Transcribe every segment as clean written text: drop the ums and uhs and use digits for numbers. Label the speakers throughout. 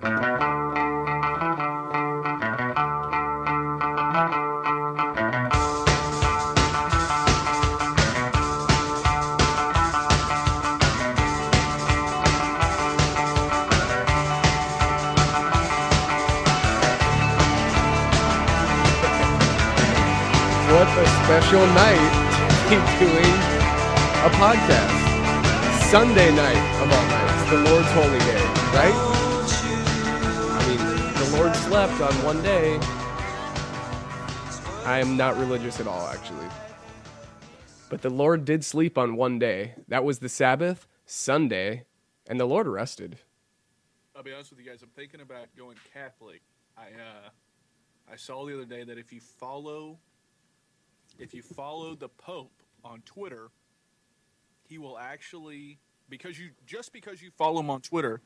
Speaker 1: What a special night to be doing a podcast. Sunday night of all nights, the Lord's holy day, right? I mean, the Lord slept on one day. I am not religious at all, actually. But the Lord did sleep on one day. That was the Sabbath, Sunday, and the Lord rested.
Speaker 2: I'll be honest with you guys, I'm thinking about going Catholic. I saw the other day that if you follow the Pope on Twitter, he will actually, because you follow him on Twitter,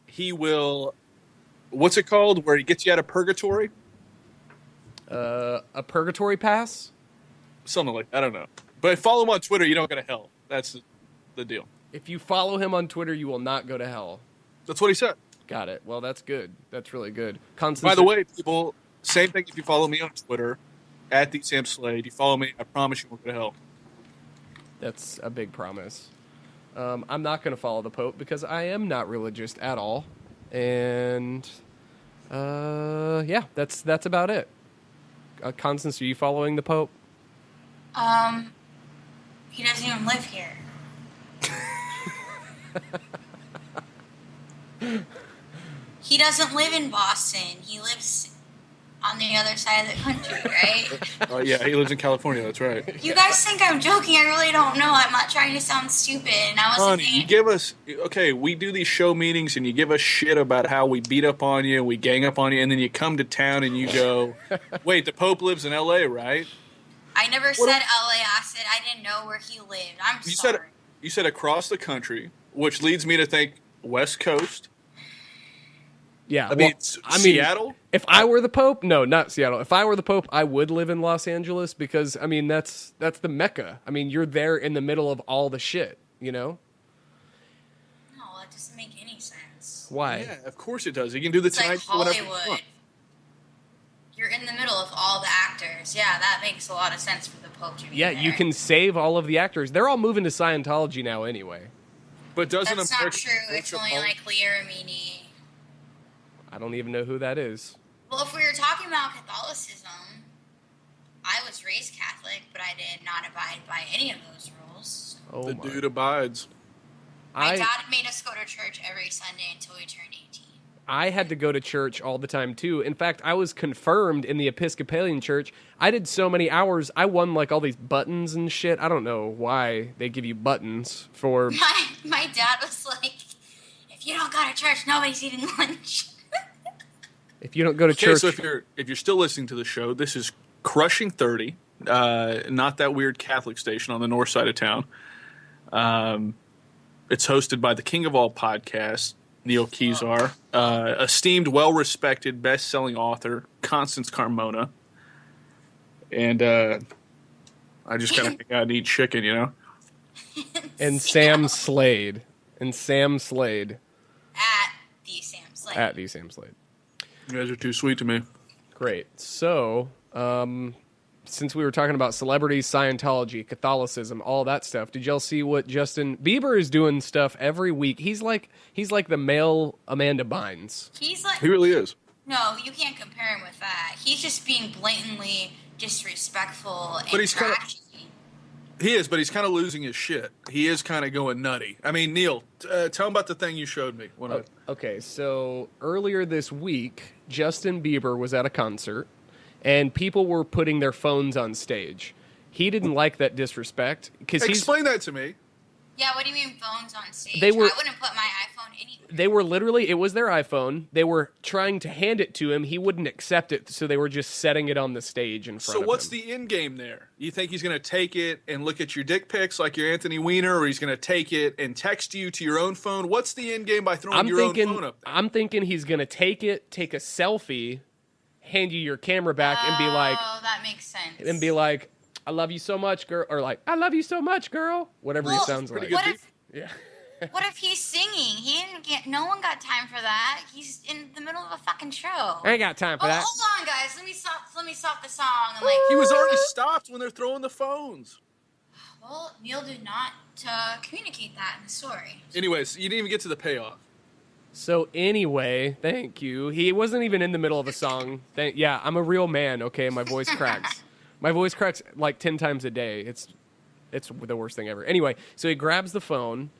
Speaker 2: he will, what's it called, where he gets you out of purgatory?
Speaker 1: A purgatory pass?
Speaker 2: Something like that, I don't know. But follow him on Twitter, you don't go to hell. That's the deal.
Speaker 1: If you follow him on Twitter, you will not go to hell.
Speaker 2: That's what he said.
Speaker 1: Got it. Well, that's good. That's really good.
Speaker 2: By the way, people, same thing if you follow me on Twitter, at the Sam Slade. You follow me, I promise you won't go to hell.
Speaker 1: That's a big promise. I'm not going to follow the Pope because I am not religious at all. And, yeah, that's about it. Constance, are you following the Pope?
Speaker 3: He doesn't even live here. He doesn't live in Boston. He lives on the other side of the country, right?
Speaker 2: Oh, yeah, he lives in California, that's right.
Speaker 3: You guys think I'm joking. I really don't know. I'm not trying to sound stupid. And I wasn't
Speaker 2: Honey, you give us, okay, we do these show meetings and you give us shit about how we beat up on you, we gang up on you, and then you come to town and you go, wait, the Pope lives in L.A., right?
Speaker 3: I never said L.A. I said I didn't know where he lived. I'm sorry.
Speaker 2: You said across the country, which leads me to think West Coast.
Speaker 1: Yeah,
Speaker 2: I mean, Seattle?
Speaker 1: If I were the Pope, no, not Seattle. If I were the Pope, I would live in Los Angeles because, I mean, that's the Mecca. I mean, you're there in the middle of all the shit, you know?
Speaker 3: No, that doesn't make any sense.
Speaker 1: Why?
Speaker 2: Yeah, of course it does. You can do the
Speaker 3: It's like
Speaker 2: Tonight Show whenever you
Speaker 3: Hollywood.
Speaker 2: want.
Speaker 3: You're in the middle of all the actors. Yeah, that makes a lot of sense for the Pope to be
Speaker 1: Yeah,
Speaker 3: there.
Speaker 1: you can save all of the actors. They're all moving to Scientology now anyway.
Speaker 2: But doesn't
Speaker 3: That's not true. It's only like Leah Remini.
Speaker 1: I don't even know who that is.
Speaker 3: Well, if we were talking about Catholicism, I was raised Catholic, but I did not abide by any of those rules.
Speaker 1: Oh,
Speaker 2: The
Speaker 1: my.
Speaker 2: dude abides.
Speaker 3: My dad made us go to church every Sunday until we turned 18.
Speaker 1: I had to go to church all the time, too. In fact, I was confirmed in the Episcopalian church. I did so many hours, I won, like, all these buttons and shit. I don't know why they give you buttons for...
Speaker 3: My dad was like, if you don't go to church, nobody's eating lunch.
Speaker 1: If you don't go to church...
Speaker 2: So if you're still listening to the show, this is Crushing 30, not that weird Catholic station on the north side of town. It's hosted by the king of all podcasts, Neil Kezar, esteemed, well-respected, best-selling author, Constance Carmona. And I just kind of hang out and eat chicken, you know?
Speaker 1: And Sam Slade.
Speaker 3: At the Sam Slade.
Speaker 2: You guys are too sweet to me.
Speaker 1: Great. So, since we were talking about celebrities, Scientology, Catholicism, all that stuff, did y'all see what Justin Bieber is doing stuff every week? He's like the male Amanda Bynes.
Speaker 3: He's like...
Speaker 2: He really is.
Speaker 3: No, you can't compare him with that. He's just being blatantly disrespectful and
Speaker 2: But he's
Speaker 3: trashy.
Speaker 2: He is, but he's kind of losing his shit. He is kind of going nutty. I mean, Neil, tell him about the thing you showed me.
Speaker 1: Okay, so earlier this week, Justin Bieber was at a concert, and people were putting their phones on stage. He didn't like that disrespect.
Speaker 2: Explain that to me.
Speaker 3: Yeah, what do you mean phones on stage?
Speaker 1: I wouldn't
Speaker 3: put my iPhone anywhere.
Speaker 1: They were literally, it was their iPhone. They were trying to hand it to him. He wouldn't accept it, so they were just setting it on the stage in front of him.
Speaker 2: So what's the end game there? You think he's going to take it and look at your dick pics like you're Anthony Weiner, or he's going to take it and text you to your own phone? What's the end game by throwing your own phone up there?
Speaker 1: I'm thinking he's going to take it, take a selfie, hand you your camera back, and be like...
Speaker 3: Oh, that makes sense.
Speaker 1: And be like, I love you so much, girl. Or like, I love you so much, girl. Whatever he sounds like.
Speaker 3: What if...
Speaker 1: Yeah.
Speaker 3: What if he's singing? He didn't get. No one got time for that. He's in the middle of a fucking show.
Speaker 1: I ain't got time for that.
Speaker 3: Hold on, guys. Let me stop the song. And like,
Speaker 2: He was already stopped when they're throwing the phones.
Speaker 3: well, Neil did not communicate that in the story.
Speaker 2: Anyways, you didn't even get to the payoff.
Speaker 1: So anyway, thank you. He wasn't even in the middle of a song. Yeah, I'm a real man, okay? My voice cracks. My voice cracks like 10 times a day. It's the worst thing ever. Anyway, so he grabs the phone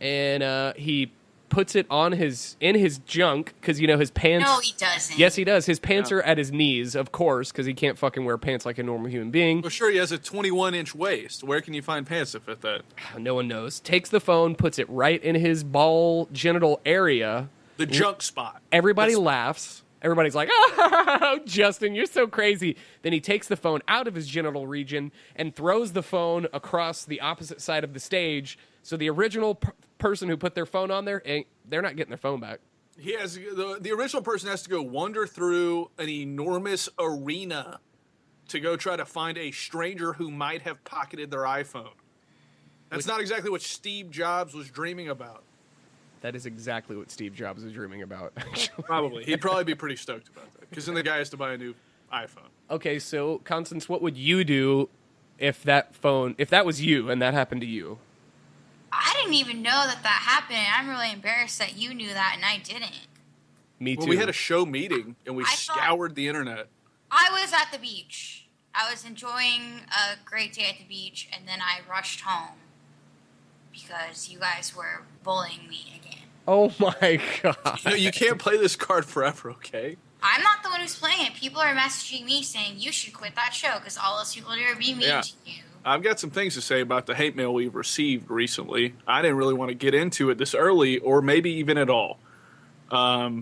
Speaker 1: and he puts it in his junk because, you know, his pants.
Speaker 3: No, he doesn't.
Speaker 1: Yes, he does. His pants are at his knees, of course, because he can't fucking wear pants like a normal human being.
Speaker 2: Well, sure, he has a 21-inch waist. Where can you find pants that fit that?
Speaker 1: No one knows. Takes the phone, puts it right in his ball genital area.
Speaker 2: The junk spot.
Speaker 1: Everybody laughs. Everybody's like, oh, Justin, you're so crazy. Then he takes the phone out of his genital region and throws the phone across the opposite side of the stage. So the original person who put their phone on there, they're not getting their phone back.
Speaker 2: He has the original person has to go wander through an enormous arena to go try to find a stranger who might have pocketed their iPhone. That's not exactly what Steve Jobs was dreaming about.
Speaker 1: That is exactly what Steve Jobs was dreaming about, actually.
Speaker 2: Probably. He'd probably be pretty stoked about that because then the guy has to buy a new iPhone.
Speaker 1: Okay, so, Constance, what would you do if that was you and that happened to you?
Speaker 3: I didn't even know that happened. I'm really embarrassed that you knew that and I didn't.
Speaker 1: Me too.
Speaker 2: Well, we had a show meeting and we scoured the internet.
Speaker 3: I was at the beach. I was enjoying a great day at the beach, and then I rushed home because you guys were bullying me again.
Speaker 1: Oh my God.
Speaker 2: You know, you can't play this card forever, okay?
Speaker 3: I'm not the one who's playing it. People are messaging me saying you should quit that show because all those people are being mean to you.
Speaker 2: I've got some things to say about the hate mail we've received recently. I didn't really want to get into it this early or maybe even at all. But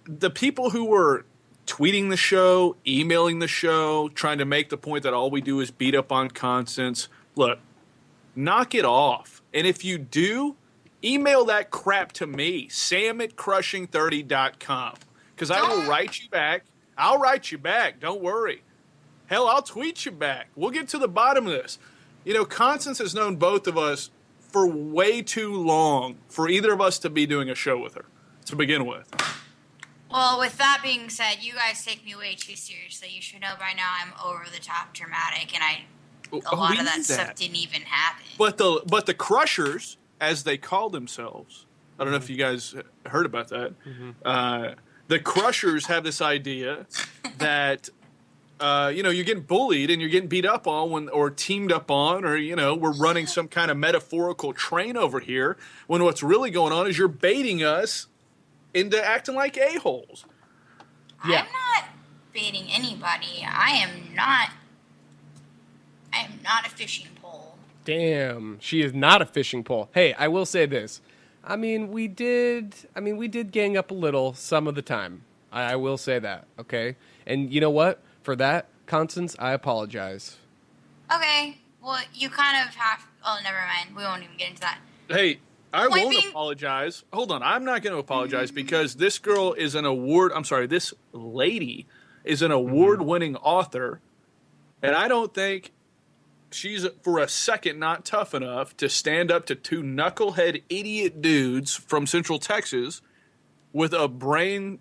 Speaker 2: the people who were tweeting the show, emailing the show, trying to make the point that all we do is beat up on Constance, look, knock it off. And if you do, email that crap to me, sam@crushing30.com. Because I will write you back. I'll write you back. Don't worry. Hell, I'll tweet you back. We'll get to the bottom of this. You know, Constance has known both of us for way too long for either of us to be doing a show with her to begin with.
Speaker 3: Well, with that being said, you guys take me way too seriously. You should know by now I'm over the top dramatic, and a lot of that stuff didn't even happen.
Speaker 2: But the Crushers, as they call themselves, I don't know if you guys heard about that. Mm-hmm. The Crushers have this idea that you're getting bullied and you're getting beat up on or teamed up on, or we're running some kind of metaphorical train over here. When what's really going on is you're baiting us into acting like a-holes.
Speaker 3: Yeah. I'm not baiting anybody. I am not a fishing pole.
Speaker 1: Damn, she is not a fishing pole. Hey, I will say this. We did gang up a little some of the time. I will say that, okay? And you know what? For that, Constance, I apologize.
Speaker 3: Okay. Well, you kind of have... Oh, never mind. We won't even get into that.
Speaker 2: Hey, I won't apologize. Hold on. I'm not going to apologize because this girl is this lady is an award-winning author, and I don't think she's for a second not tough enough to stand up to two knucklehead idiot dudes from Central Texas with a brain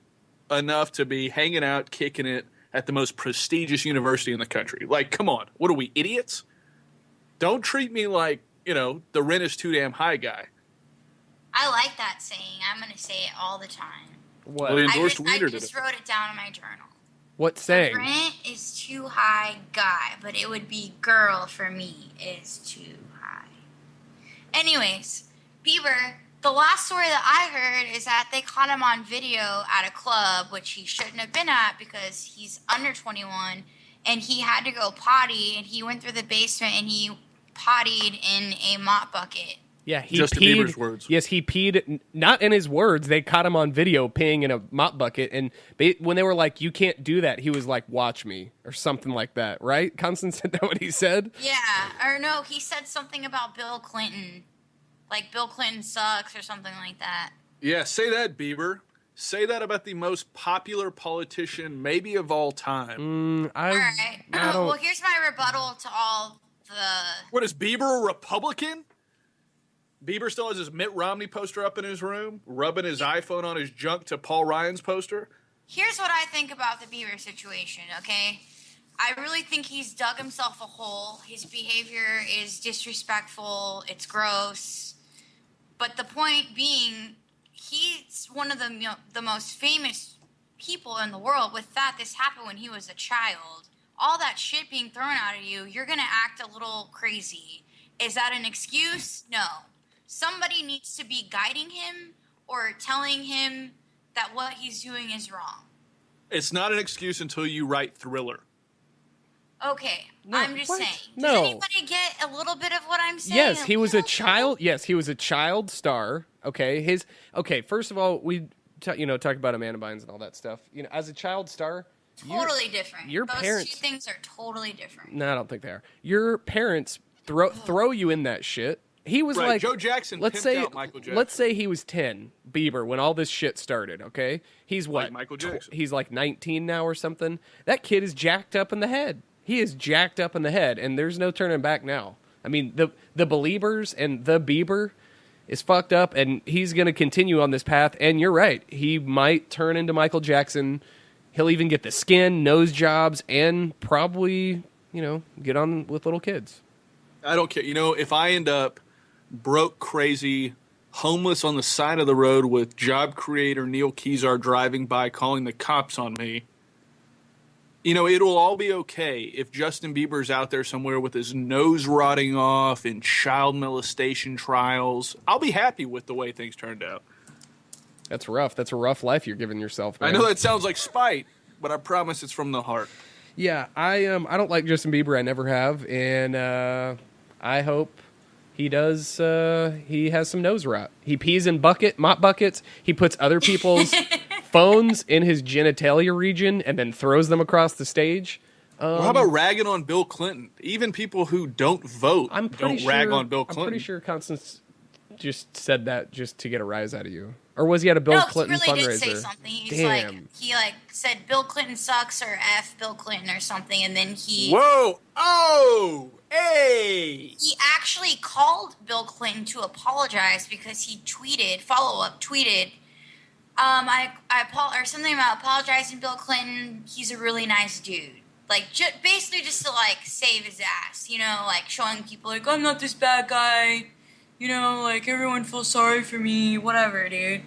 Speaker 2: enough to be hanging out, kicking it at the most prestigious university in the country. Like, come on. What are we, idiots? Don't treat me like, the rent is too damn high guy.
Speaker 3: I like that saying. I'm going to say it all the time.
Speaker 1: What?
Speaker 2: Well,
Speaker 3: I just wrote it down in my journal.
Speaker 1: What saying?
Speaker 3: The rent is too high, guy, but it would be girl for me is too high. Anyways, Bieber, the last story that I heard is that they caught him on video at a club, which he shouldn't have been at because he's under 21, and he had to go potty, and he went through the basement, and he pottied in a mop bucket.
Speaker 1: Yeah, he
Speaker 2: just
Speaker 1: peed.
Speaker 2: Bieber's words.
Speaker 1: Yes, he peed. Not in his words. They caught him on video peeing in a mop bucket, and when they were like, "You can't do that," he was like, "Watch me," or something like that. Right? Constance, said that what he said?
Speaker 3: Yeah, or no, he said something about Bill Clinton, like Bill Clinton sucks or something like that.
Speaker 2: Yeah, say that, Bieber. Say that about the most popular politician, maybe of all time.
Speaker 3: All right. Well, here's my rebuttal to all the.
Speaker 2: What is Bieber a Republican? Bieber still has his Mitt Romney poster up in his room, rubbing his iPhone on his junk to Paul Ryan's poster.
Speaker 3: Here's what I think about the Bieber situation, okay? I really think he's dug himself a hole. His behavior is disrespectful. It's gross. But the point being, he's one of the most famous people in the world. With that, this happened when he was a child. All that shit being thrown out of you, you're going to act a little crazy. Is that an excuse? No. Somebody needs to be guiding him or telling him that what he's doing is wrong.
Speaker 2: It's not an excuse until you write Thriller.
Speaker 3: Okay,
Speaker 1: No,
Speaker 3: I'm just
Speaker 1: what?
Speaker 3: saying. Does
Speaker 1: No.
Speaker 3: anybody get a little bit of what I'm saying?
Speaker 1: Yes, he was a
Speaker 3: little bit?
Speaker 1: child. Yes, he was a child star. Okay, first of all, we talk about Amanda Bynes and all that stuff. As a child star,
Speaker 3: Totally different.
Speaker 1: your
Speaker 3: Those
Speaker 1: parents-
Speaker 3: two things are totally different.
Speaker 1: no, I don't think they are. Your parents throw you in that shit. He was
Speaker 2: Right,
Speaker 1: like
Speaker 2: Joe Jackson
Speaker 1: Let's
Speaker 2: pimped
Speaker 1: say
Speaker 2: out Michael Jackson.
Speaker 1: let's say he was 10, Bieber, when all this shit started. Okay, he's what?
Speaker 2: Like Michael Jackson.
Speaker 1: He's like 19 now or something. That kid is jacked up in the head. He is jacked up in the head, and there's no turning back now. I mean, the Beliebers and the Bieber is fucked up, and he's going to continue on this path. And you're right, he might turn into Michael Jackson. He'll even get the skin, nose jobs, and probably get on with little kids.
Speaker 2: I don't care. If I end up broke, crazy, homeless on the side of the road with job creator Neil Kezar driving by calling the cops on me, it'll all be okay if Justin Bieber's out there somewhere with his nose rotting off in child molestation trials. I'll be happy with the way things turned out.
Speaker 1: That's rough. That's a rough life you're giving yourself, man.
Speaker 2: I know that sounds like spite, but I promise it's from the heart.
Speaker 1: Yeah, I don't like Justin Bieber. I never have, and I hope he does. He has some nose rot. He pees in mop buckets. He puts other people's phones in his genitalia region and then throws them across the stage.
Speaker 2: Well, how about ragging on Bill Clinton? Even people who don't vote don't rag on Bill Clinton.
Speaker 1: I'm pretty sure Constance just said that just to get a rise out of you. Or was he at a Bill Clinton
Speaker 3: he really
Speaker 1: fundraiser?
Speaker 3: did say something. He's
Speaker 1: Damn.
Speaker 3: he said Bill Clinton sucks or F Bill Clinton or something, and then he
Speaker 2: Whoa! Oh! Hey!
Speaker 3: he actually called Bill Clinton to apologize because he tweeted, or something about apologizing to Bill Clinton. He's a really nice dude. Basically just to save his ass, showing people I'm not this bad guy. Everyone feels sorry for me, whatever, dude.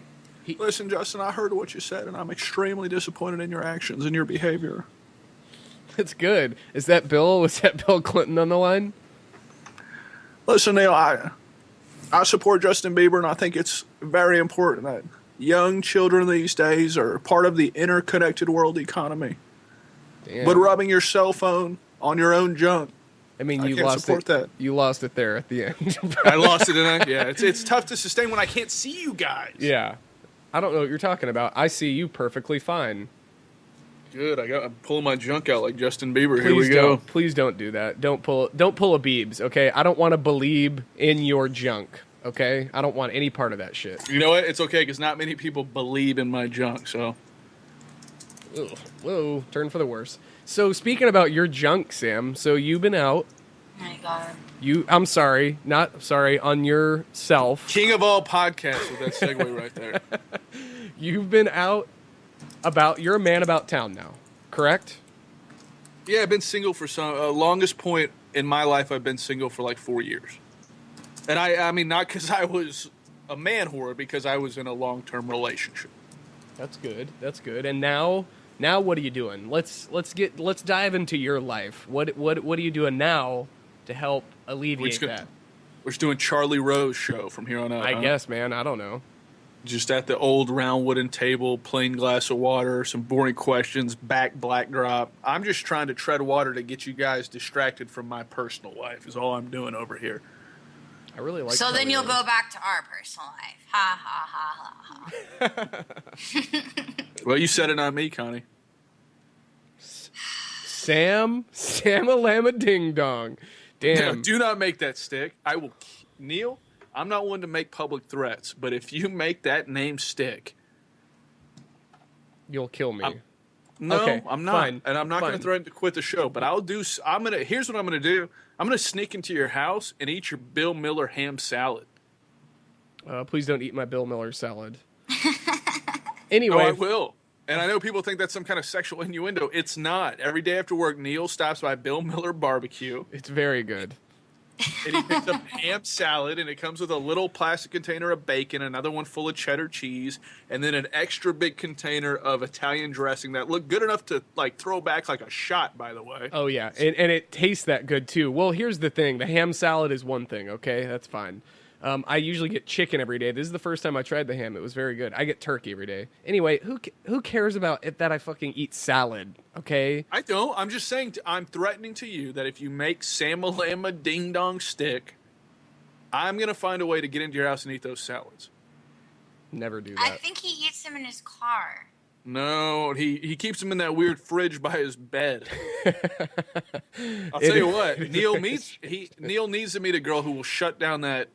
Speaker 2: Listen, Justin, I heard what you said, and I'm extremely disappointed in your actions and your behavior.
Speaker 1: That's good. Was that Bill Clinton on the line?
Speaker 2: Listen, Neil, I support Justin Bieber, and I think it's very important that young children these days are part of the interconnected world economy.
Speaker 1: Damn.
Speaker 2: But rubbing your cell phone on your own junk,
Speaker 1: I mean,
Speaker 2: I
Speaker 1: you
Speaker 2: can't
Speaker 1: lost
Speaker 2: support
Speaker 1: it.
Speaker 2: that.
Speaker 1: You lost it there at the end.
Speaker 2: I lost it, and it's tough to sustain when I can't see you guys.
Speaker 1: Yeah. I don't know what you're talking about. I see you perfectly fine.
Speaker 2: Good, I'm pulling my junk out like Justin Bieber. Here we go.
Speaker 1: Please don't do that. Don't pull a Biebs, okay? I don't want to believe in your junk, okay? I don't want any part of that shit.
Speaker 2: You know what? It's okay because not many people believe in my junk. So,
Speaker 1: Ugh. Whoa, turn for the worse. So speaking about your junk, Sam. So you've been out.
Speaker 3: Oh my God.
Speaker 1: I'm sorry, not sorry on yourself.
Speaker 2: king of all podcasts with that segue right there.
Speaker 1: You've been out you're a man about town now, correct?
Speaker 2: Yeah, I've been single for longest point in my life. I've been single for like 4 years, and I mean not because I was a man whore, because I was in a long-term relationship.
Speaker 1: That's good. That's good. And now what are you doing? Let's dive into your life. What are you doing now to help alleviate that?
Speaker 2: We're just doing Charlie Rose show from here on out.
Speaker 1: I guess, man. I don't know.
Speaker 2: Just at the old round wooden table, plain glass of water, some boring questions, backdrop. I'm just trying to tread water to get you guys distracted from my personal life is all I'm doing over here.
Speaker 1: I really like.
Speaker 3: So then
Speaker 1: Charlie
Speaker 3: you'll
Speaker 1: Rose.
Speaker 3: go back to our personal life. Ha ha ha ha ha.
Speaker 2: Well, you said it, not me, Connie.
Speaker 1: Sam Alama Ding Dong. Damn.
Speaker 2: Do not make that stick. I will, Neil. I'm not one to make public threats, but if you make that name stick,
Speaker 1: You'll kill me.
Speaker 2: no,
Speaker 1: Okay,
Speaker 2: I'm not,
Speaker 1: fine,
Speaker 2: and I'm not going to
Speaker 1: fine.
Speaker 2: threaten to quit the show. But Here's what I'm going to do. I'm going to sneak into your house and eat your Bill Miller ham salad.
Speaker 1: Please don't eat my Bill Miller salad.
Speaker 2: Oh,
Speaker 1: Anyway,
Speaker 2: I will. And I know people think that's some kind of sexual innuendo. It's not. Every day after work, Neil stops by Bill Miller Barbecue,
Speaker 1: it's very good.
Speaker 2: and he picks up ham salad, and it comes with a little plastic container of bacon, another one full of cheddar cheese, and then an extra big container of Italian dressing that looked good enough to like throw back like a shot, by the way.
Speaker 1: Oh, yeah, and it tastes that good, too. Well, here's the thing. The ham salad is one thing, okay? That's fine. I usually get chicken every day. This is the first time I tried the ham. It was very good. I get turkey every day. Anyway, who cares about it that I fucking eat salad, okay?
Speaker 2: I don't. I'm just saying, I'm threatening to you that if you make Sam-a-Lama Ding Dong stick, I'm going to find a way to get into your house and eat those salads.
Speaker 1: Never do
Speaker 3: I
Speaker 1: that.
Speaker 3: think he eats them in his car.
Speaker 2: No, he keeps them in that weird fridge by his bed. I'll tell you what, Neil needs to meet a girl who will shut down that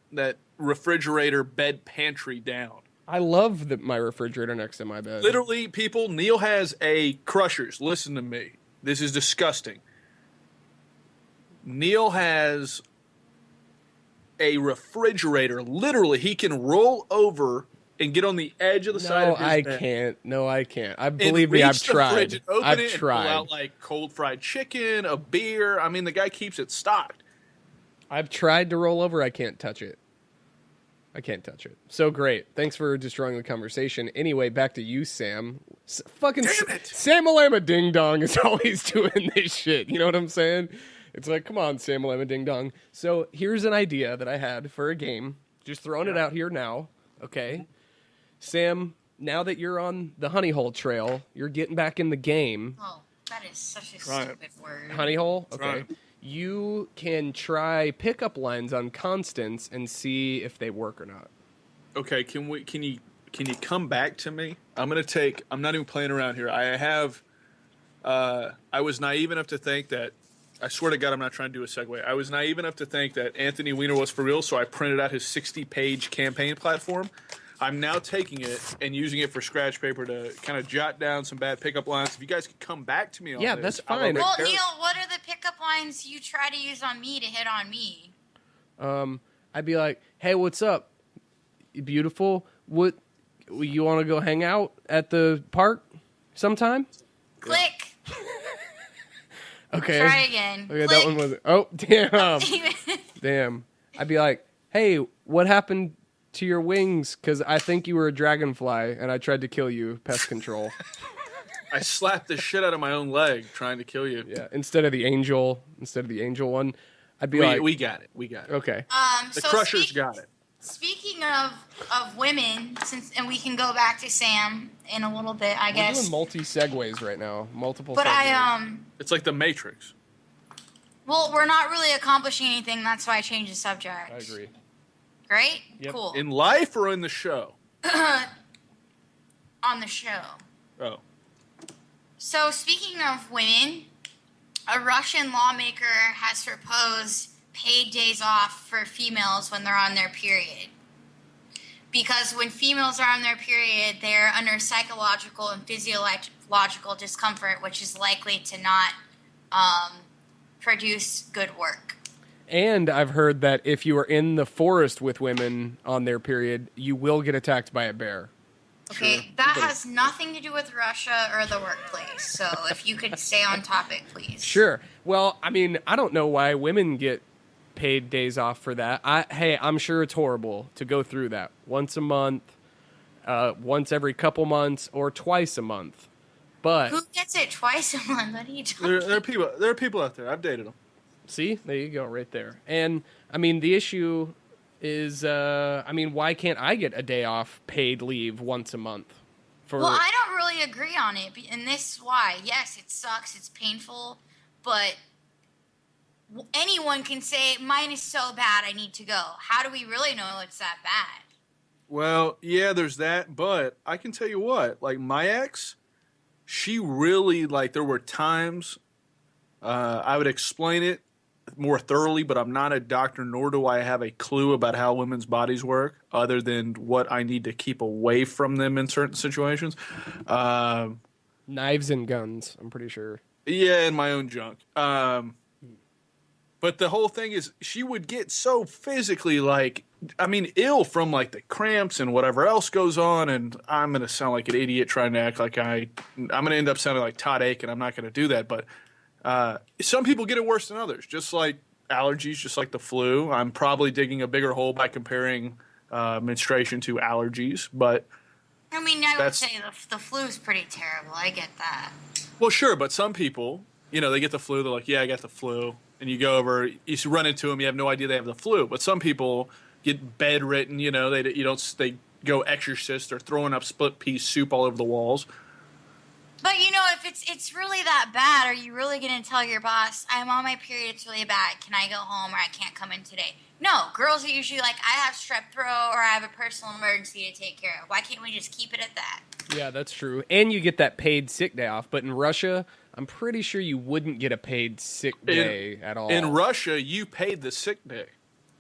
Speaker 2: refrigerator bed pantry down.
Speaker 1: I love my refrigerator next to my bed.
Speaker 2: Literally, people, Neil has a Crushers. Listen to me. This is disgusting. Neil has a refrigerator. Literally, he can roll over and get on the edge of the side of his bed.
Speaker 1: No, I can't.
Speaker 2: And
Speaker 1: Believe me, I've
Speaker 2: reach the fridge
Speaker 1: tried.
Speaker 2: and open
Speaker 1: I've
Speaker 2: it
Speaker 1: tried.
Speaker 2: And pull out like cold fried chicken, a beer. I mean, the guy keeps it stocked.
Speaker 1: I've tried to roll over. I can't touch it. So great. Thanks for destroying the conversation. Anyway, back to you, Sam. Fucking
Speaker 2: Damn it.
Speaker 1: Sam-a-Lama Ding Dong is always doing this shit. You know what I'm saying? It's like, come on, Sam-a-Lama Ding Dong. So here's an idea that I had for a game. Just throwing it out here now. Okay. Sam, now that you're on the Honey Hole Trail, you're getting back in the game.
Speaker 3: Oh, that is such a
Speaker 2: Right.
Speaker 3: stupid word.
Speaker 1: Honey Hole? Okay.
Speaker 2: right.
Speaker 1: You can try pickup lines on Constance and see if they work or not.
Speaker 2: Okay, can you come back to me? I'm not even playing around here. I was naive enough to think that, I swear to God, I'm not trying to do a segue. I was naive enough to think that Anthony Weiner was for real, so I printed out his 60-page campaign platform. I'm now taking it and using it for scratch paper to kind of jot down some bad pickup lines. If you guys could come back to me on
Speaker 1: Yeah,
Speaker 2: this,
Speaker 1: that's
Speaker 2: I'm a
Speaker 1: fine.
Speaker 2: big
Speaker 3: Well,
Speaker 2: terror-
Speaker 3: Neil, what are the pickup lines you try to use on me to hit on me?
Speaker 1: I'd be like, "Hey, what's up? You beautiful? What you want to go hang out at the park sometime?"
Speaker 3: Click.
Speaker 1: Okay.
Speaker 3: Try again.
Speaker 1: Okay,
Speaker 3: Click.
Speaker 1: that one was. Oh, damn. Damn. I'd be like, "Hey, what happened to your wings? Because I think you were a dragonfly and I tried to kill you. Pest control."
Speaker 2: I slapped the shit out of my own leg trying to kill you.
Speaker 1: Yeah. Instead of the angel one, I'd be like,
Speaker 2: We got it.
Speaker 1: "Okay."
Speaker 2: The
Speaker 3: So
Speaker 2: Crushers got it.
Speaker 3: Speaking of women, and we can go back to Sam in a little bit, I
Speaker 1: We're
Speaker 3: guess.
Speaker 1: doing segues right now. Multiple.
Speaker 3: But
Speaker 1: segues.
Speaker 2: It's like the Matrix.
Speaker 3: Well, we're not really accomplishing anything. That's why I changed the subject.
Speaker 1: I agree.
Speaker 3: Right?
Speaker 1: Yep.
Speaker 3: Cool.
Speaker 2: In life or in the show?
Speaker 3: On the show.
Speaker 2: Oh.
Speaker 3: So, speaking of women, a Russian lawmaker has proposed paid days off for females when they're on their period. Because when females are on their period, they're under psychological and physiological discomfort, which is likely to not produce good work.
Speaker 1: And I've heard that if you are in the forest with women on their period, you will get attacked by a bear.
Speaker 3: Okay,
Speaker 2: Sure.
Speaker 3: that has nothing to do with Russia or the workplace. So if you could stay on topic, please.
Speaker 1: Sure. Well, I mean, I don't know why women get paid days off for that. I'm sure it's horrible to go through that once a month, once every couple months, or twice a month. But
Speaker 3: Who gets it twice a month? What are you talking
Speaker 2: There are people out there. I've dated them.
Speaker 1: see, there you go, right there. And I mean, the issue is, why can't I get a day off paid leave once a month? For
Speaker 3: Well, I don't really agree on it, and this is why. Yes, it sucks, it's painful, but anyone can say, mine is so bad, I need to go. How do we really know it's that bad?
Speaker 2: Well, yeah, there's that, but I can tell you what, like my ex, she really, like, there were times I would explain it more thoroughly, but I'm not a doctor, nor do I have a clue about how women's bodies work, other than what I need to keep away from them in certain situations.
Speaker 1: knives and guns, I'm pretty sure.
Speaker 2: Yeah, and my own junk. But the whole thing is, she would get so physically, like, I mean, ill from like the cramps and whatever else goes on. And I'm going to sound like an idiot trying to act like I'm going to end up sounding like Todd Aiken. I'm not going to do that. But some people get it worse than others, just like allergies, just like the flu. I'm probably digging a bigger hole by comparing menstruation to allergies. But
Speaker 3: I mean, I would say the flu's pretty terrible. I get that.
Speaker 2: Well, sure. But some people, they get the flu. They're like, yeah, I got the flu. And you go over, you run into them, you have no idea they have the flu. But some people get bedridden, they go exorcist or throwing up split pea soup all over the walls.
Speaker 3: But if it's really that bad, are you really going to tell your boss, I'm on my period, it's really bad, can I go home or I can't come in today? No, girls are usually like, I have strep throat or I have a personal emergency to take care of. Why can't we just keep it at that?
Speaker 1: Yeah, that's true. And you get that paid sick day off. But in Russia, I'm pretty sure you wouldn't get a paid sick day at all.
Speaker 2: In Russia, you paid the sick day.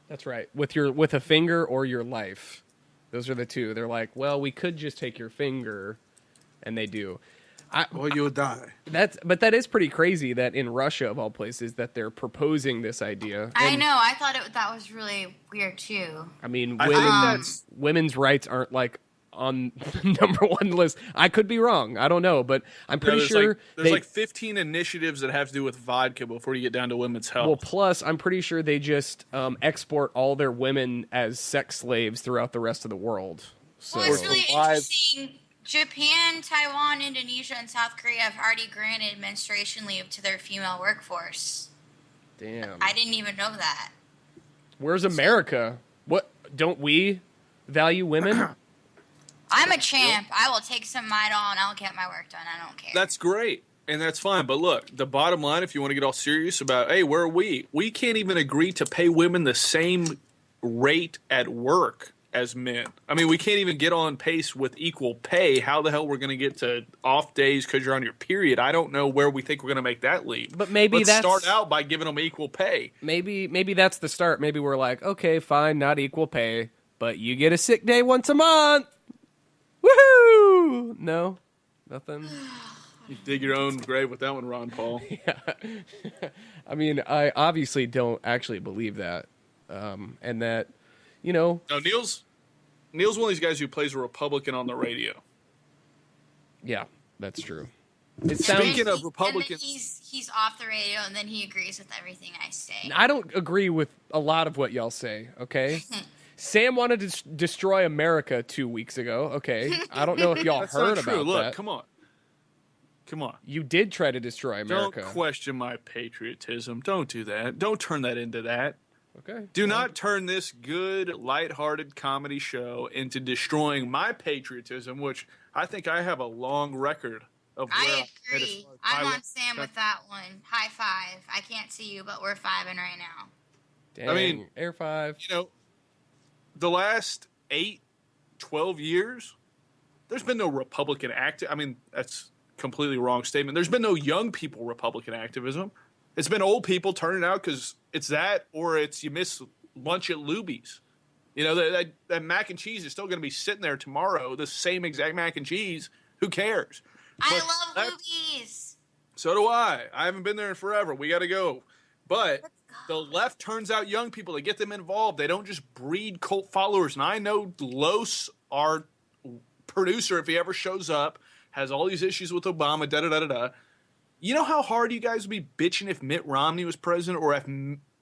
Speaker 1: That's right. With a finger or your life. Those are the two. They're like, well, we could just take your finger, and they do.
Speaker 2: Or you'll die.
Speaker 1: But that is pretty crazy that in Russia, of all places, that they're proposing this idea.
Speaker 3: I know. I thought that was really weird, too.
Speaker 1: I mean, women's rights aren't, like, on the number one list. I could be wrong. I don't know, but I'm pretty sure
Speaker 2: there's like 15 initiatives that have to do with vodka before you get down to women's health.
Speaker 1: Well, plus I'm pretty sure they just export all their women as sex slaves throughout the rest of the world. So
Speaker 3: well, it's really interesting. Japan, Taiwan, Indonesia, and South Korea have already granted menstruation leave to their female workforce.
Speaker 1: Damn.
Speaker 3: I didn't even know that.
Speaker 1: Where's America? What, don't we value women?
Speaker 3: I'm a champ. I will take some Midol and I'll get my work done. I don't care.
Speaker 2: That's great. And that's fine. But look, the bottom line, if you want to get all serious about, hey, where are we? We can't even agree to pay women the same rate at work as men. I mean, we can't even get on pace with equal pay. How the hell we're going to get to off days because you're on your period? I don't know where we think we're going to make that leap.
Speaker 1: But maybe
Speaker 2: Let's start out by giving them equal pay.
Speaker 1: Maybe that's the start. Maybe we're like, okay, fine, not equal pay, but you get a sick day once a month. Woohoo! No? Nothing?
Speaker 2: You dig your own grave with that one, Ron Paul.
Speaker 1: Yeah. I mean, I obviously don't actually believe that. And that,
Speaker 2: No, Neil's one of these guys who plays a Republican on the radio.
Speaker 1: Yeah, that's true.
Speaker 2: Speaking of Republicans...
Speaker 3: And then he's off the radio, and then he agrees with everything I say.
Speaker 1: I don't agree with a lot of what y'all say, okay? Sam wanted to destroy America 2 weeks ago. Okay, I don't know if y'all heard about
Speaker 2: Look,
Speaker 1: that.
Speaker 2: Come on.
Speaker 1: You did try to destroy America.
Speaker 2: Don't question my patriotism. Don't do that. Don't turn that into that.
Speaker 1: Okay.
Speaker 2: Do not turn this good, lighthearted comedy show into destroying my patriotism, which I think I have a long record of.
Speaker 3: I agree. I'm on Sam with that one. High five. I can't see you, but we're fiving right now.
Speaker 1: Dang,
Speaker 2: I mean,
Speaker 1: air five.
Speaker 2: The last 12 years, there's been no Republican I mean, that's a completely wrong statement. There's been no young people Republican activism. It's been old people turning out because it's that or it's you miss lunch at Luby's. That mac and cheese is still going to be sitting there tomorrow, the same exact mac and cheese. Who cares?
Speaker 3: I love Luby's.
Speaker 2: So do I. I haven't been there in forever. We got to go. But the left turns out young people. They get them involved. They don't just breed cult followers. And I know Los, our producer, if he ever shows up, has all these issues with Obama, da-da-da-da-da. You know how hard you guys would be bitching if Mitt Romney was president or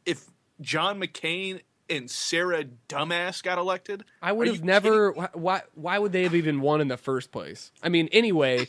Speaker 2: if John McCain and Sarah Dumbass got elected?
Speaker 1: I would have never. Why would they have even won in the first place? I mean, anyway,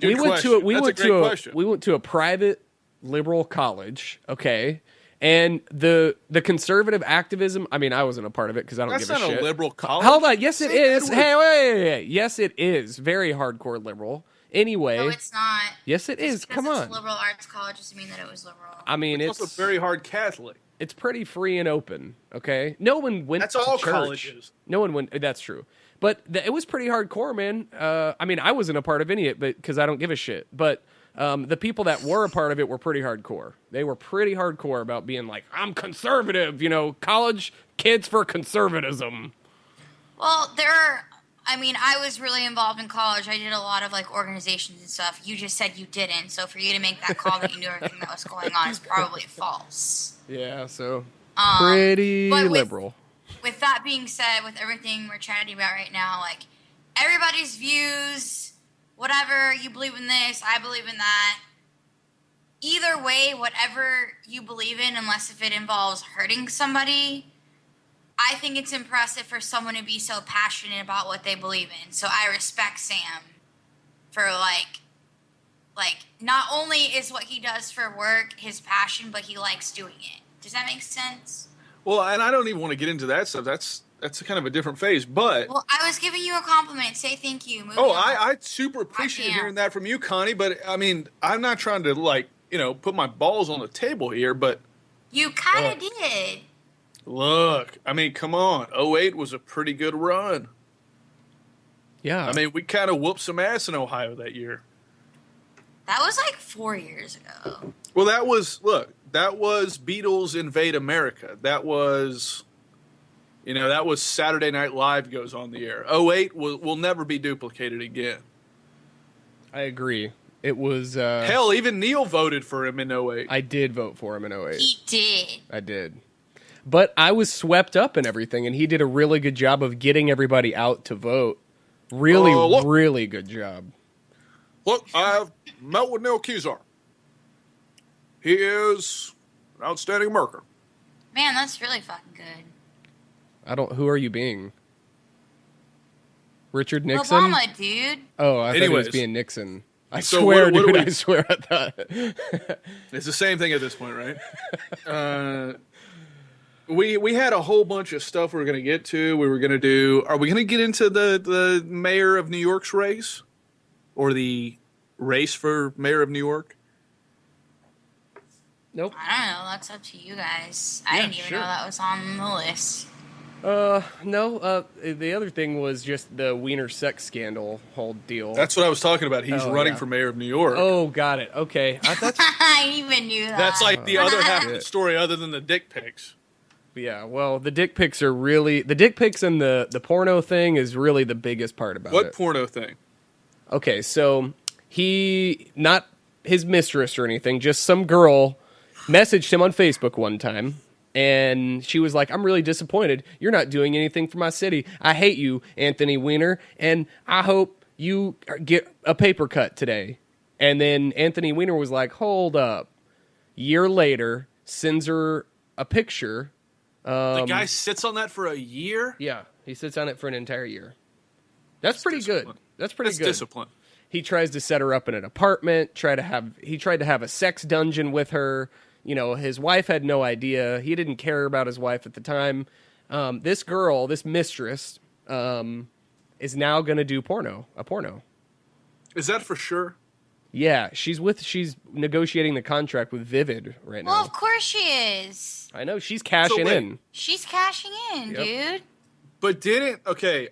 Speaker 1: we went to a private liberal college, okay, and the conservative activism. I mean, I wasn't a part of it because I don't give a shit.
Speaker 2: That's not a liberal college.
Speaker 1: Hold on, yes it is. Hey, wait. Yes, it is very hardcore liberal. Anyway,
Speaker 3: no, it's not.
Speaker 1: Yes, it is. Come on.
Speaker 3: It's a liberal arts college doesn't mean that it was liberal.
Speaker 1: I mean,
Speaker 2: it's also very hard Catholic.
Speaker 1: It's pretty free and open. Okay, no one went.
Speaker 2: That's
Speaker 1: to
Speaker 2: all
Speaker 1: church.
Speaker 2: colleges.
Speaker 1: No one went. That's true. But it was pretty hardcore, man. I mean, I wasn't a part of any of it, because I don't give a shit. But the people that were a part of it were pretty hardcore. They were pretty hardcore about being like, I'm conservative. College kids for conservatism.
Speaker 3: Well, I was really involved in college. I did a lot of organizations and stuff. You just said you didn't. So for you to make that call that you knew everything that was going on is probably false.
Speaker 1: Yeah, so pretty liberal.
Speaker 3: with that being said, with everything we're chatting about right now, like, everybody's views, whatever, you believe in this, I believe in that. Either way, whatever you believe in, unless if it involves hurting somebody, I think it's impressive for someone to be so passionate about what they believe in. So I respect Sam for, like, not only is what he does for work his passion, but he likes doing it. Does that make sense?
Speaker 2: Well, and I don't even want to get into that stuff. That's kind of a different phase. But
Speaker 3: Well, I was giving you a compliment. Say thank you. Moving
Speaker 2: oh,
Speaker 3: on.
Speaker 2: I super appreciate hearing that from you, Connie. But I mean, I'm not trying to put my balls on the table here. But
Speaker 3: You kind of did.
Speaker 2: look, I mean, come on. 08 was a pretty good run.
Speaker 1: Yeah.
Speaker 2: I mean, we kind of whooped some ass in Ohio that year.
Speaker 3: That was like 4 years ago.
Speaker 2: Well, that was Beatles Invade America. That was Saturday Night Live goes on the air. 08 will never be duplicated again.
Speaker 1: I agree. It was...
Speaker 2: Hell, even Neil voted for him in 08.
Speaker 1: I did vote for him in 08.
Speaker 3: He did.
Speaker 1: I did. But I was swept up in everything, and he did a really good job of getting everybody out to vote. Really good job.
Speaker 2: Look, I've met with Neil Kezar. He is an outstanding American.
Speaker 3: Man, that's really fucking good.
Speaker 1: Who are you being? Richard Nixon?
Speaker 3: Obama, dude.
Speaker 1: Oh, I thought he
Speaker 2: Anyways.
Speaker 1: was being Nixon. I
Speaker 2: So
Speaker 1: swear,
Speaker 2: what do
Speaker 1: dude,
Speaker 2: we-
Speaker 1: I swear I thought.
Speaker 2: It's the same thing at this point, right? We had a whole bunch of stuff we were going to get to. We were going to do... Are we going to get into the mayor of New York's race? Or the race for mayor of New York?
Speaker 1: Nope.
Speaker 3: I don't know. That's up to you guys. I didn't even
Speaker 1: sure.
Speaker 3: know that was on the list.
Speaker 1: No. The other thing was just the Wiener sex scandal whole deal.
Speaker 2: That's what I was talking about. He's
Speaker 1: Oh,
Speaker 2: running
Speaker 1: yeah.
Speaker 2: for mayor of New York.
Speaker 1: Oh, got it. Okay. I thought...
Speaker 3: I even knew that.
Speaker 2: That's like the other half of the
Speaker 1: Shit.
Speaker 2: story other than the dick pics.
Speaker 1: Yeah, well, the dick pics are really... The dick pics and the porno thing is really the biggest part about
Speaker 2: What
Speaker 1: it.
Speaker 2: porno thing?
Speaker 1: Okay, so he... Not his mistress or anything, just some girl messaged him on Facebook one time, and she was like, I'm really disappointed. You're not doing anything for my city. I hate you, Anthony Weiner, and I hope you get a paper cut today. And then Anthony Weiner was like, hold up. Year later, sends her a picture.
Speaker 2: The guy sits on that for a year?
Speaker 1: Yeah, he sits on it for an entire year. That's pretty good.
Speaker 2: discipline.
Speaker 1: That's pretty
Speaker 2: That's
Speaker 1: good.
Speaker 2: discipline.
Speaker 1: He tries to set her up in an apartment, he tried to have a sex dungeon with her. You know, his wife had no idea. He didn't care about his wife at the time. This girl, this mistress, is now going to do a porno.
Speaker 2: Is that for sure?
Speaker 1: Yeah, she's negotiating the contract with Vivid right
Speaker 3: Well,
Speaker 1: now.
Speaker 3: of course she is.
Speaker 1: I know, she's cashing
Speaker 2: wait.
Speaker 1: in.
Speaker 3: She's cashing in,
Speaker 1: Yep.
Speaker 3: dude.
Speaker 2: But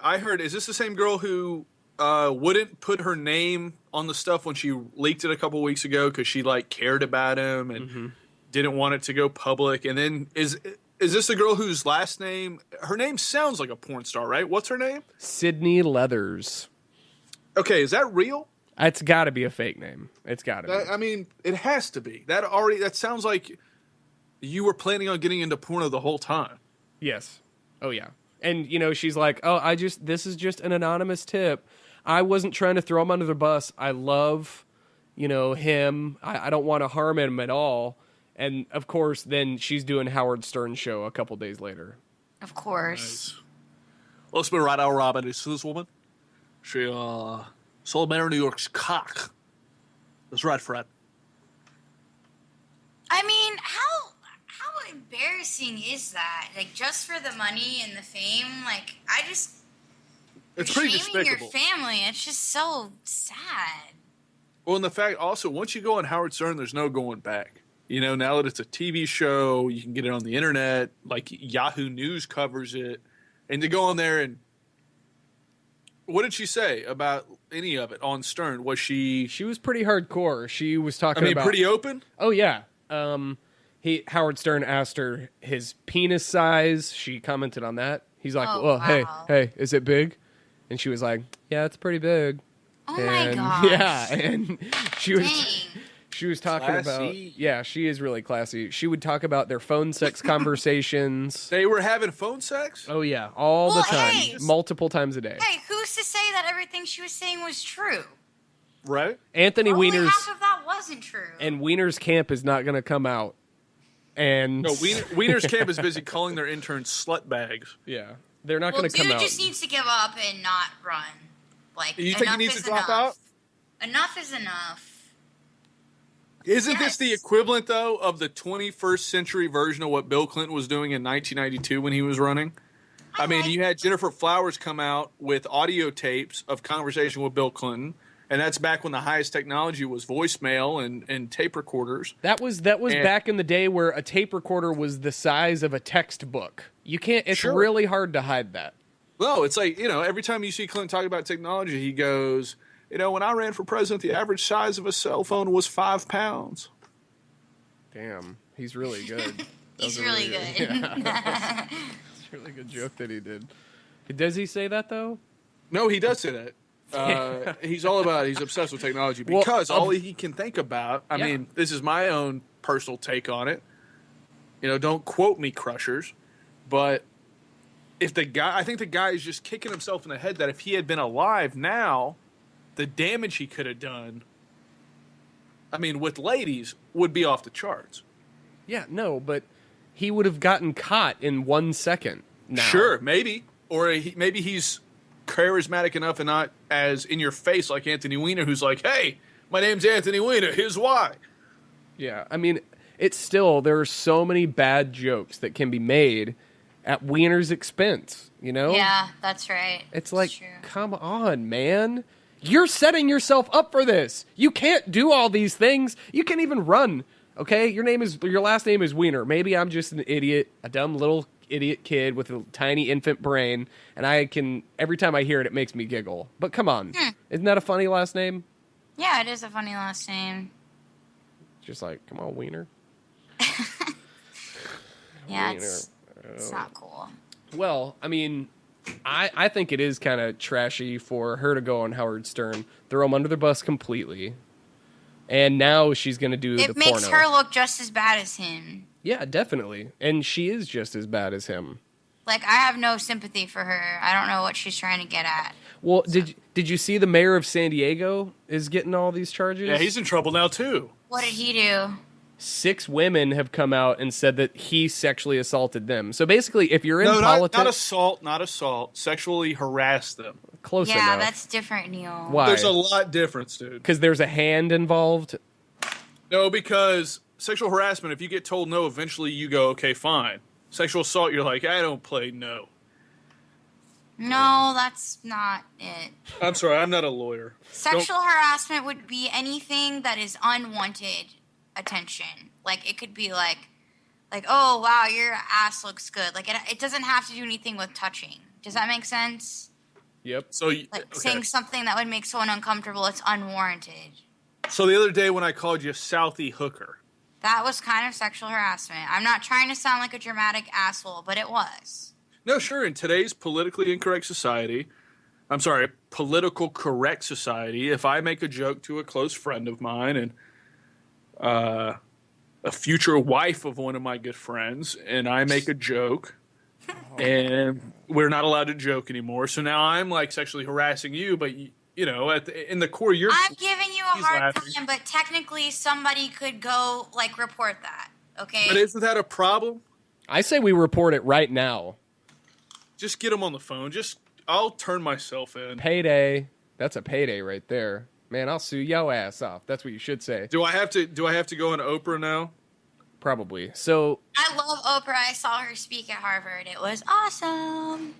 Speaker 2: I heard, is this the same girl who wouldn't put her name on the stuff when she leaked it a couple weeks ago because she, cared about him and didn't want it to go public? And then is this the girl whose last name, her name sounds like a porn star, right? What's her name?
Speaker 1: Sydney Leathers.
Speaker 2: Okay, is that real?
Speaker 1: It's got to be a fake name. It's got to be.
Speaker 2: I mean, it has to be. That sounds like you were planning on getting into porno the whole time.
Speaker 1: Yes. Oh, yeah. And, she's like, this is just an anonymous tip. I wasn't trying to throw him under the bus. I love, him. I don't want to harm him at all. And, of course, then she's doing Howard Stern's show a couple days later.
Speaker 3: Of course.
Speaker 2: Let's be right out, Robin. Is this woman? She, sold Mayor of New York's cock. That's right, Fred.
Speaker 3: I mean, how embarrassing is that? Just for the money and the fame?
Speaker 2: It's
Speaker 3: you're
Speaker 2: pretty
Speaker 3: shaming your
Speaker 2: despicable.
Speaker 3: family. It's just so sad.
Speaker 2: Well, and the fact also, once you go on Howard Stern, there's no going back. Now that it's a TV show, you can get it on the internet. Yahoo News covers it. And to go on there and... What did she say about any of it on Stern? Was she...
Speaker 1: She was pretty hardcore. She was talking about...
Speaker 2: pretty open?
Speaker 1: Oh, yeah. Howard Stern asked her his penis size. She commented on that. He's like,
Speaker 3: Oh,
Speaker 1: well,
Speaker 3: wow.
Speaker 1: hey, is it big? And she was like, yeah, it's pretty big.
Speaker 3: Oh my
Speaker 1: And
Speaker 3: gosh.
Speaker 1: yeah, and she She was talking
Speaker 2: Classy.
Speaker 1: about, yeah, she is really classy. She would talk about their phone sex conversations.
Speaker 2: They were having phone sex?
Speaker 1: Oh, yeah, all the
Speaker 3: Well,
Speaker 1: time,
Speaker 3: hey.
Speaker 1: multiple times a day.
Speaker 3: Hey, who's to say that everything she was saying was true?
Speaker 2: Right?
Speaker 1: Anthony
Speaker 3: Probably
Speaker 1: Weiner's
Speaker 3: half of that wasn't true.
Speaker 1: and Weiner's camp is not going to come out. And
Speaker 2: No, Wiener's camp is busy calling their interns slut bags.
Speaker 1: yeah, they're not
Speaker 3: well,
Speaker 1: going to come
Speaker 3: dude
Speaker 1: out.
Speaker 3: just needs to give up and not run. Like,
Speaker 2: You think he
Speaker 3: enough
Speaker 2: needs
Speaker 3: is
Speaker 2: to drop
Speaker 3: enough.
Speaker 2: out?
Speaker 3: Enough is enough.
Speaker 2: Isn't this the
Speaker 3: Yes.
Speaker 2: equivalent, though, of the 21st century version of what Bill Clinton was doing in 1992 when he was running? I mean, you had Jennifer Flowers come out with audio tapes of conversation with Bill Clinton, and that's back when the highest technology was voicemail and tape recorders.
Speaker 1: That was
Speaker 2: And-
Speaker 1: back in the day where a tape recorder was the size of a textbook. You can't. It's
Speaker 2: Sure.
Speaker 1: really hard to hide that.
Speaker 2: Well, it's like, every time you see Clinton talk about technology, he goes, when I ran for president, the average size of a cell phone was 5 pounds.
Speaker 1: Damn, he's really good. That
Speaker 3: He's
Speaker 1: was a
Speaker 3: really good.
Speaker 1: Yeah, it's a really good joke that he did. Does he say that though?
Speaker 2: No, he does say that. He's obsessed with technology
Speaker 1: Well,
Speaker 2: because all he can think about, I
Speaker 1: Yeah.
Speaker 2: mean, this is my own personal take on it. Don't quote me, crushers, but I think the guy is just kicking himself in the head that if he had been alive now, the damage he could have done, I mean, with ladies, would be off the charts.
Speaker 1: Yeah, no, but he would have gotten caught in 1 second. Now.
Speaker 2: Sure, maybe. Or maybe he's charismatic enough and not as in your face like Anthony Weiner, who's like, hey, my name's Anthony Weiner, here's why.
Speaker 1: Yeah, I mean, it's still, there are so many bad jokes that can be made at Weiner's expense,
Speaker 3: Yeah, that's right.
Speaker 1: It's like,
Speaker 3: true.
Speaker 1: come on, man. You're setting yourself up for this. You can't do all these things. You can't even run. Okay, your last name is Weiner. Maybe I'm just an idiot, a dumb little idiot kid with a tiny infant brain, and every time I hear it, it makes me giggle. But come on, isn't that a funny last name?
Speaker 3: Yeah, it is a funny last name.
Speaker 1: Just like, come on, Weiner.
Speaker 3: Yeah,
Speaker 1: Weiner.
Speaker 3: it's not cool.
Speaker 1: Well, I mean, I think it is kind of trashy for her to go on Howard Stern, throw him under the bus completely, and now she's going to do the
Speaker 3: It makes
Speaker 1: porno.
Speaker 3: her look just as bad as him.
Speaker 1: Yeah, definitely. And she is just as bad as him.
Speaker 3: Like, I have no sympathy for her. I don't know what she's trying to get at.
Speaker 1: Well, did you see the mayor of San Diego is getting all these charges?
Speaker 2: Yeah, he's in trouble now, too.
Speaker 3: What did he do?
Speaker 1: 6 women have come out and said that he sexually assaulted them. So basically, if you're in
Speaker 2: No,
Speaker 1: politics...
Speaker 2: not assault. Sexually harass them.
Speaker 1: Close
Speaker 3: Yeah,
Speaker 1: enough.
Speaker 3: that's different, Neil.
Speaker 1: Why?
Speaker 2: There's a lot difference, dude.
Speaker 1: Because there's a hand involved?
Speaker 2: No, because sexual harassment, if you get told no, eventually you go, okay, fine. Sexual assault, you're like, I don't play no.
Speaker 3: No, that's not it.
Speaker 2: I'm sorry, I'm not a lawyer.
Speaker 3: Sexual harassment would be anything that is unwanted attention. Like, it could be like, oh, wow, your ass looks good. Like, it doesn't have to do anything with touching. Does that make sense?
Speaker 1: Yep.
Speaker 2: So,
Speaker 3: Like,
Speaker 2: okay.
Speaker 3: saying something that would make someone uncomfortable, it's unwarranted.
Speaker 2: So the other day when I called you Southie Hooker,
Speaker 3: That was kind of sexual harassment. I'm not trying to sound like a dramatic asshole, but it was.
Speaker 2: no, sure, in today's politically incorrect society, political correct society, if I make a joke to a close friend of mine and a future wife of one of my good friends, and I make a joke, and we're not allowed to joke anymore, so now I'm like sexually harassing you, but in the core, you're.
Speaker 3: I'm giving you a
Speaker 2: He's
Speaker 3: hard
Speaker 2: laughing.
Speaker 3: time, but technically somebody could go, like, report that, okay?
Speaker 2: But isn't that a problem?
Speaker 1: I say we report it right now.
Speaker 2: Just get them on the phone. I'll turn myself in.
Speaker 1: Payday. That's a payday right there. Man, I'll sue your ass off. That's what you should say.
Speaker 2: Do I have to go on Oprah now?
Speaker 1: Probably. So,
Speaker 3: I love Oprah. I saw her speak at Harvard. It was awesome.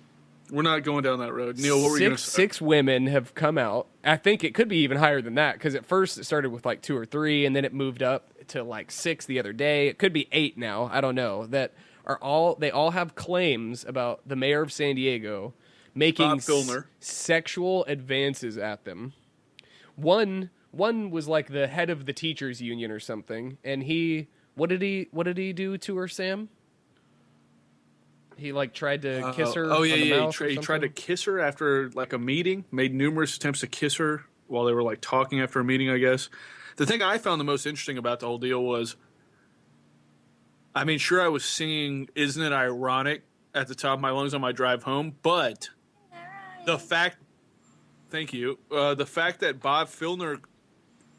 Speaker 2: We're not going down that road. Neil, what were you going to say?
Speaker 1: 6 women have come out. I think it could be even higher than that because at first it started with like 2 or 3 and then it moved up to like 6 the other day. It could be 8 now. I don't know. They all have claims about the mayor of San Diego making
Speaker 2: Bob Filner.
Speaker 1: sexual advances at them. One was like the head of the teachers union or something, and what did he do to her, Sam? He like tried to kiss her.
Speaker 2: Oh yeah,
Speaker 1: on the
Speaker 2: yeah.
Speaker 1: mouth or
Speaker 2: He tried to
Speaker 1: something?
Speaker 2: kiss her after like a meeting. Made numerous attempts to kiss her while they were like talking after a meeting, I guess. The thing I found the most interesting about the whole deal was, I mean, sure, I was singing "Isn't It Ironic" at the top of my lungs on my drive home, but the fact, thank you, the fact that Bob Filner,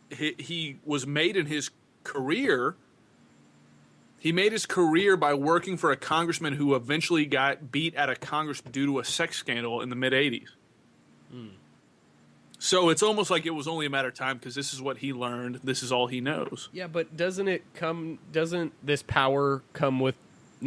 Speaker 2: he was made in his career. He made his career by working for a congressman who eventually got beat out of Congress due to a sex scandal in the mid-'80s. So it's almost like it was only a matter of time because this is what he learned. This is all he knows.
Speaker 1: Yeah, but doesn't this power come with,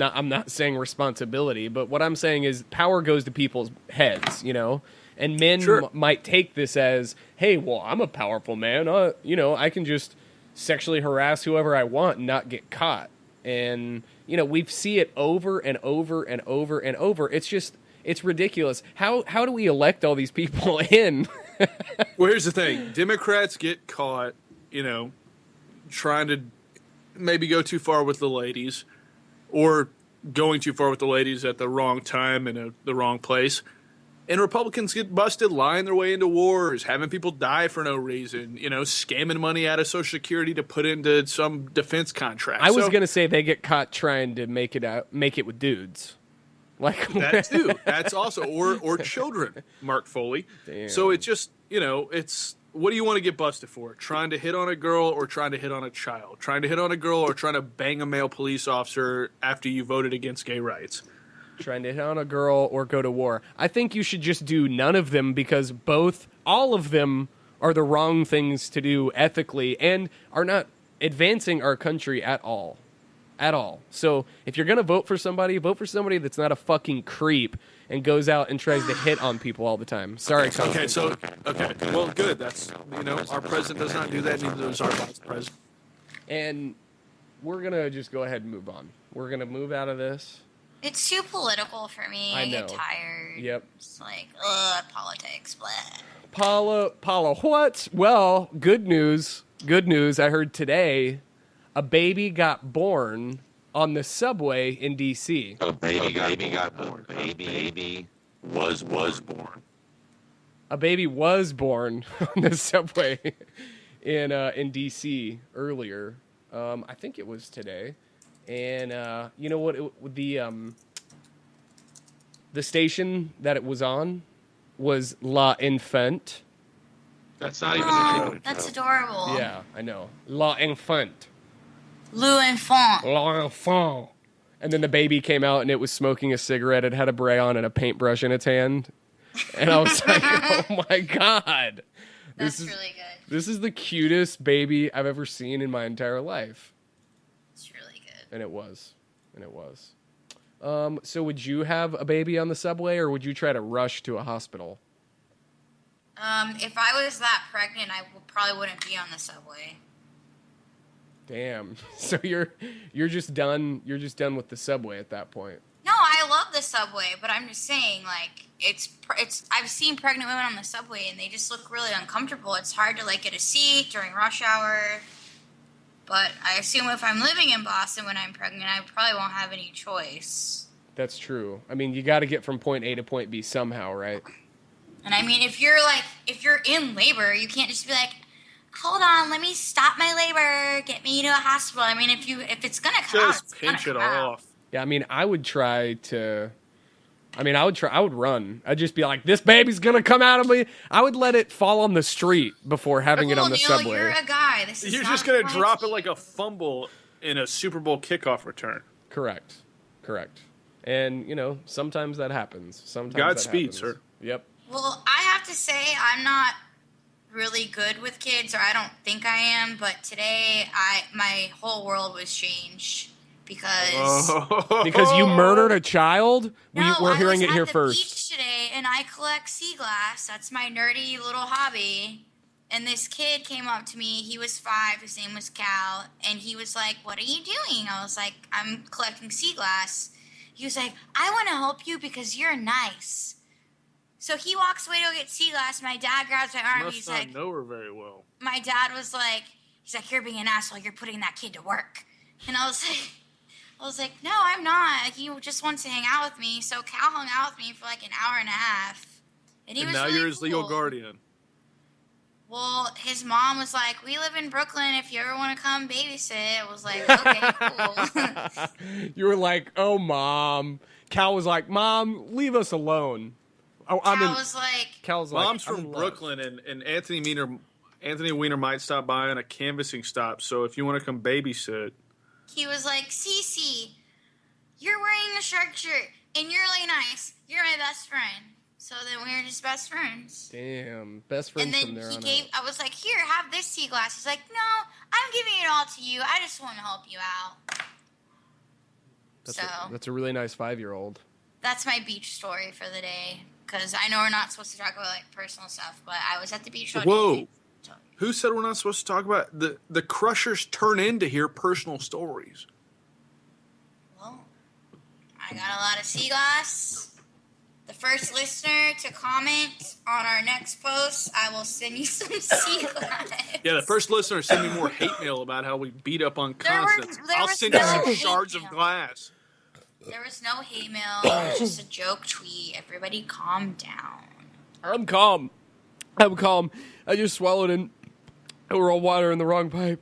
Speaker 1: I'm not saying responsibility, but what I'm saying is power goes to people's heads, you know? And men might take this as, hey, well, I'm a powerful man. You know, I can just sexually harass whoever I want and not get caught. And, you know, we see it over and over and over and over. It's ridiculous. How do we elect all these people in?
Speaker 2: Well, here's the thing. Democrats get caught, you know, trying to maybe go too far with the ladies or going too far with the ladies at the wrong time in the wrong place. And Republicans get busted lying their way into wars, having people die for no reason, you know, scamming money out of Social Security to put into some defense contract.
Speaker 1: I was going to say they get caught trying to make it with dudes. Like
Speaker 2: that too. That's also or children, Mark Foley.
Speaker 1: Damn.
Speaker 2: So it's just, you know, it's what do you want to get busted for? Trying to hit on a girl or trying to hit on a child? Trying to hit on a girl or trying to bang a male police officer after you voted against gay rights?
Speaker 1: Trying to hit on a girl or go to war. I think you should just do none of them because all of them are the wrong things to do ethically and are not advancing our country at all. At all. So if you're going to vote for somebody that's not a fucking creep and goes out and tries to hit on people all the time. Sorry, Constantine.
Speaker 2: Okay. Well, good. That's, you know, our president does not do that, neither does our vice president.
Speaker 1: And we're going to just go ahead and move on. We're going to move out of this.
Speaker 3: It's too political for me. I get tired.
Speaker 1: Yep.
Speaker 3: It's like, politics, blah.
Speaker 1: Paula, what? Well, good news. I heard today a baby got born on the subway in D.C.
Speaker 4: A baby got born. Baby was born.
Speaker 1: A baby was born on the subway in D.C. earlier. I think it was today. And you know what? The station that it was on was La Enfant.
Speaker 4: That's not even a show.
Speaker 3: That's adorable.
Speaker 1: Yeah, I know. La Enfant.
Speaker 3: L'Enfant.
Speaker 1: L'Enfant. And then the baby came out and it was smoking a cigarette. It had a crayon and a paintbrush in its hand. And I was like, oh my God.
Speaker 3: That's really good.
Speaker 1: This is the cutest baby I've ever seen in my entire life.
Speaker 3: It's really good.
Speaker 1: And it was. So would you have a baby on the subway or would you try to rush to a hospital?
Speaker 3: If I was that pregnant, I probably wouldn't be on the subway.
Speaker 1: Damn. So you're just done. You're just done with the subway at that point.
Speaker 3: No, I love the subway, but I'm just saying, like, it's. I've seen pregnant women on the subway, and they just look really uncomfortable. It's hard to get a seat during rush hour. But I assume if I'm living in Boston when I'm pregnant, I probably won't have any choice.
Speaker 1: That's true. I mean, you got to get from point A to point B somehow, right?
Speaker 3: And I mean, if you're in labor, you can't just be like, hold on, let me stop my labor, get me to a hospital. I mean, if it's gonna come out,
Speaker 2: Just pinch it off.
Speaker 1: Yeah, I mean, I would run. I'd just be like, this baby's gonna come out of me. I would let it fall on the street before having it on the subway.
Speaker 3: You're a guy.
Speaker 2: You're just gonna drop it like a fumble in a Super Bowl kickoff return.
Speaker 1: Correct. And, you know, sometimes that happens. Sometimes
Speaker 2: Godspeed, sir.
Speaker 1: Yep.
Speaker 3: Well, I have to say, I'm not really good with kids, or I don't think I am, but today my whole world was changed because
Speaker 1: you murdered a child. We're hearing it here
Speaker 3: I was at the
Speaker 1: first.
Speaker 3: beach today, and I collect sea glass. That's my nerdy little hobby. And this kid came up to me. He was 5. His name was Cal, and he was like, "What are you doing?" I was like, "I'm collecting sea glass." He was like, "I want to help you because you're nice." So he walks away to go get sea glass. My dad grabs my arm.
Speaker 2: Must not know her very well.
Speaker 3: My dad was like, "You're being an asshole. You're putting that kid to work." And I was like, "No, I'm not. He just wants to hang out with me." So Cal hung out with me for like an hour and a half. And he was
Speaker 2: now
Speaker 3: really
Speaker 2: you're his
Speaker 3: cool.
Speaker 2: legal guardian.
Speaker 3: Well, Well, his mom was like, "We live in Brooklyn. If you ever want to come babysit," I was like, "Okay, cool."
Speaker 1: You were like, "Oh, Mom." Cal was like, "Mom, leave us alone." Oh,
Speaker 3: Cal was like,
Speaker 1: Cal's like,
Speaker 2: Mom's
Speaker 1: "I'm
Speaker 2: from
Speaker 1: in love."
Speaker 2: Brooklyn, and Anthony Weiner might stop by on a canvassing stop. So if you want to come babysit,
Speaker 3: he was like, "Cece, you're wearing a shark shirt, and you're really nice. You're my best friend." So then we were just best friends.
Speaker 1: Damn, best friends
Speaker 3: And then
Speaker 1: from there
Speaker 3: he
Speaker 1: on
Speaker 3: gave,
Speaker 1: out.
Speaker 3: I was like, "Here, have this sea glass." He's like, "No, I'm giving it all to you. I just want to help you out."
Speaker 1: That's a really nice 5-year-old.
Speaker 3: That's my beach story for the day. Because I know we're not supposed to talk about like personal stuff, but I was at the beach all day.
Speaker 2: whoa, who said we're not supposed to talk about the Crushers? Turn in to hear personal stories.
Speaker 3: Well, I got a lot of sea glass. The first listener to comment on our next post, I will send you some sea glass.
Speaker 2: Yeah, the first listener sent me more hate mail about how we beat up on
Speaker 3: There
Speaker 2: Constance.
Speaker 3: there
Speaker 2: I'll
Speaker 3: was
Speaker 2: send you
Speaker 3: no
Speaker 2: some
Speaker 3: hate
Speaker 2: shards of
Speaker 3: mail.
Speaker 2: glass.
Speaker 3: There was no hate mail. It was just a joke tweet. Everybody calm down.
Speaker 1: I'm calm. I'm calm. I just swallowed in overall water in the wrong pipe.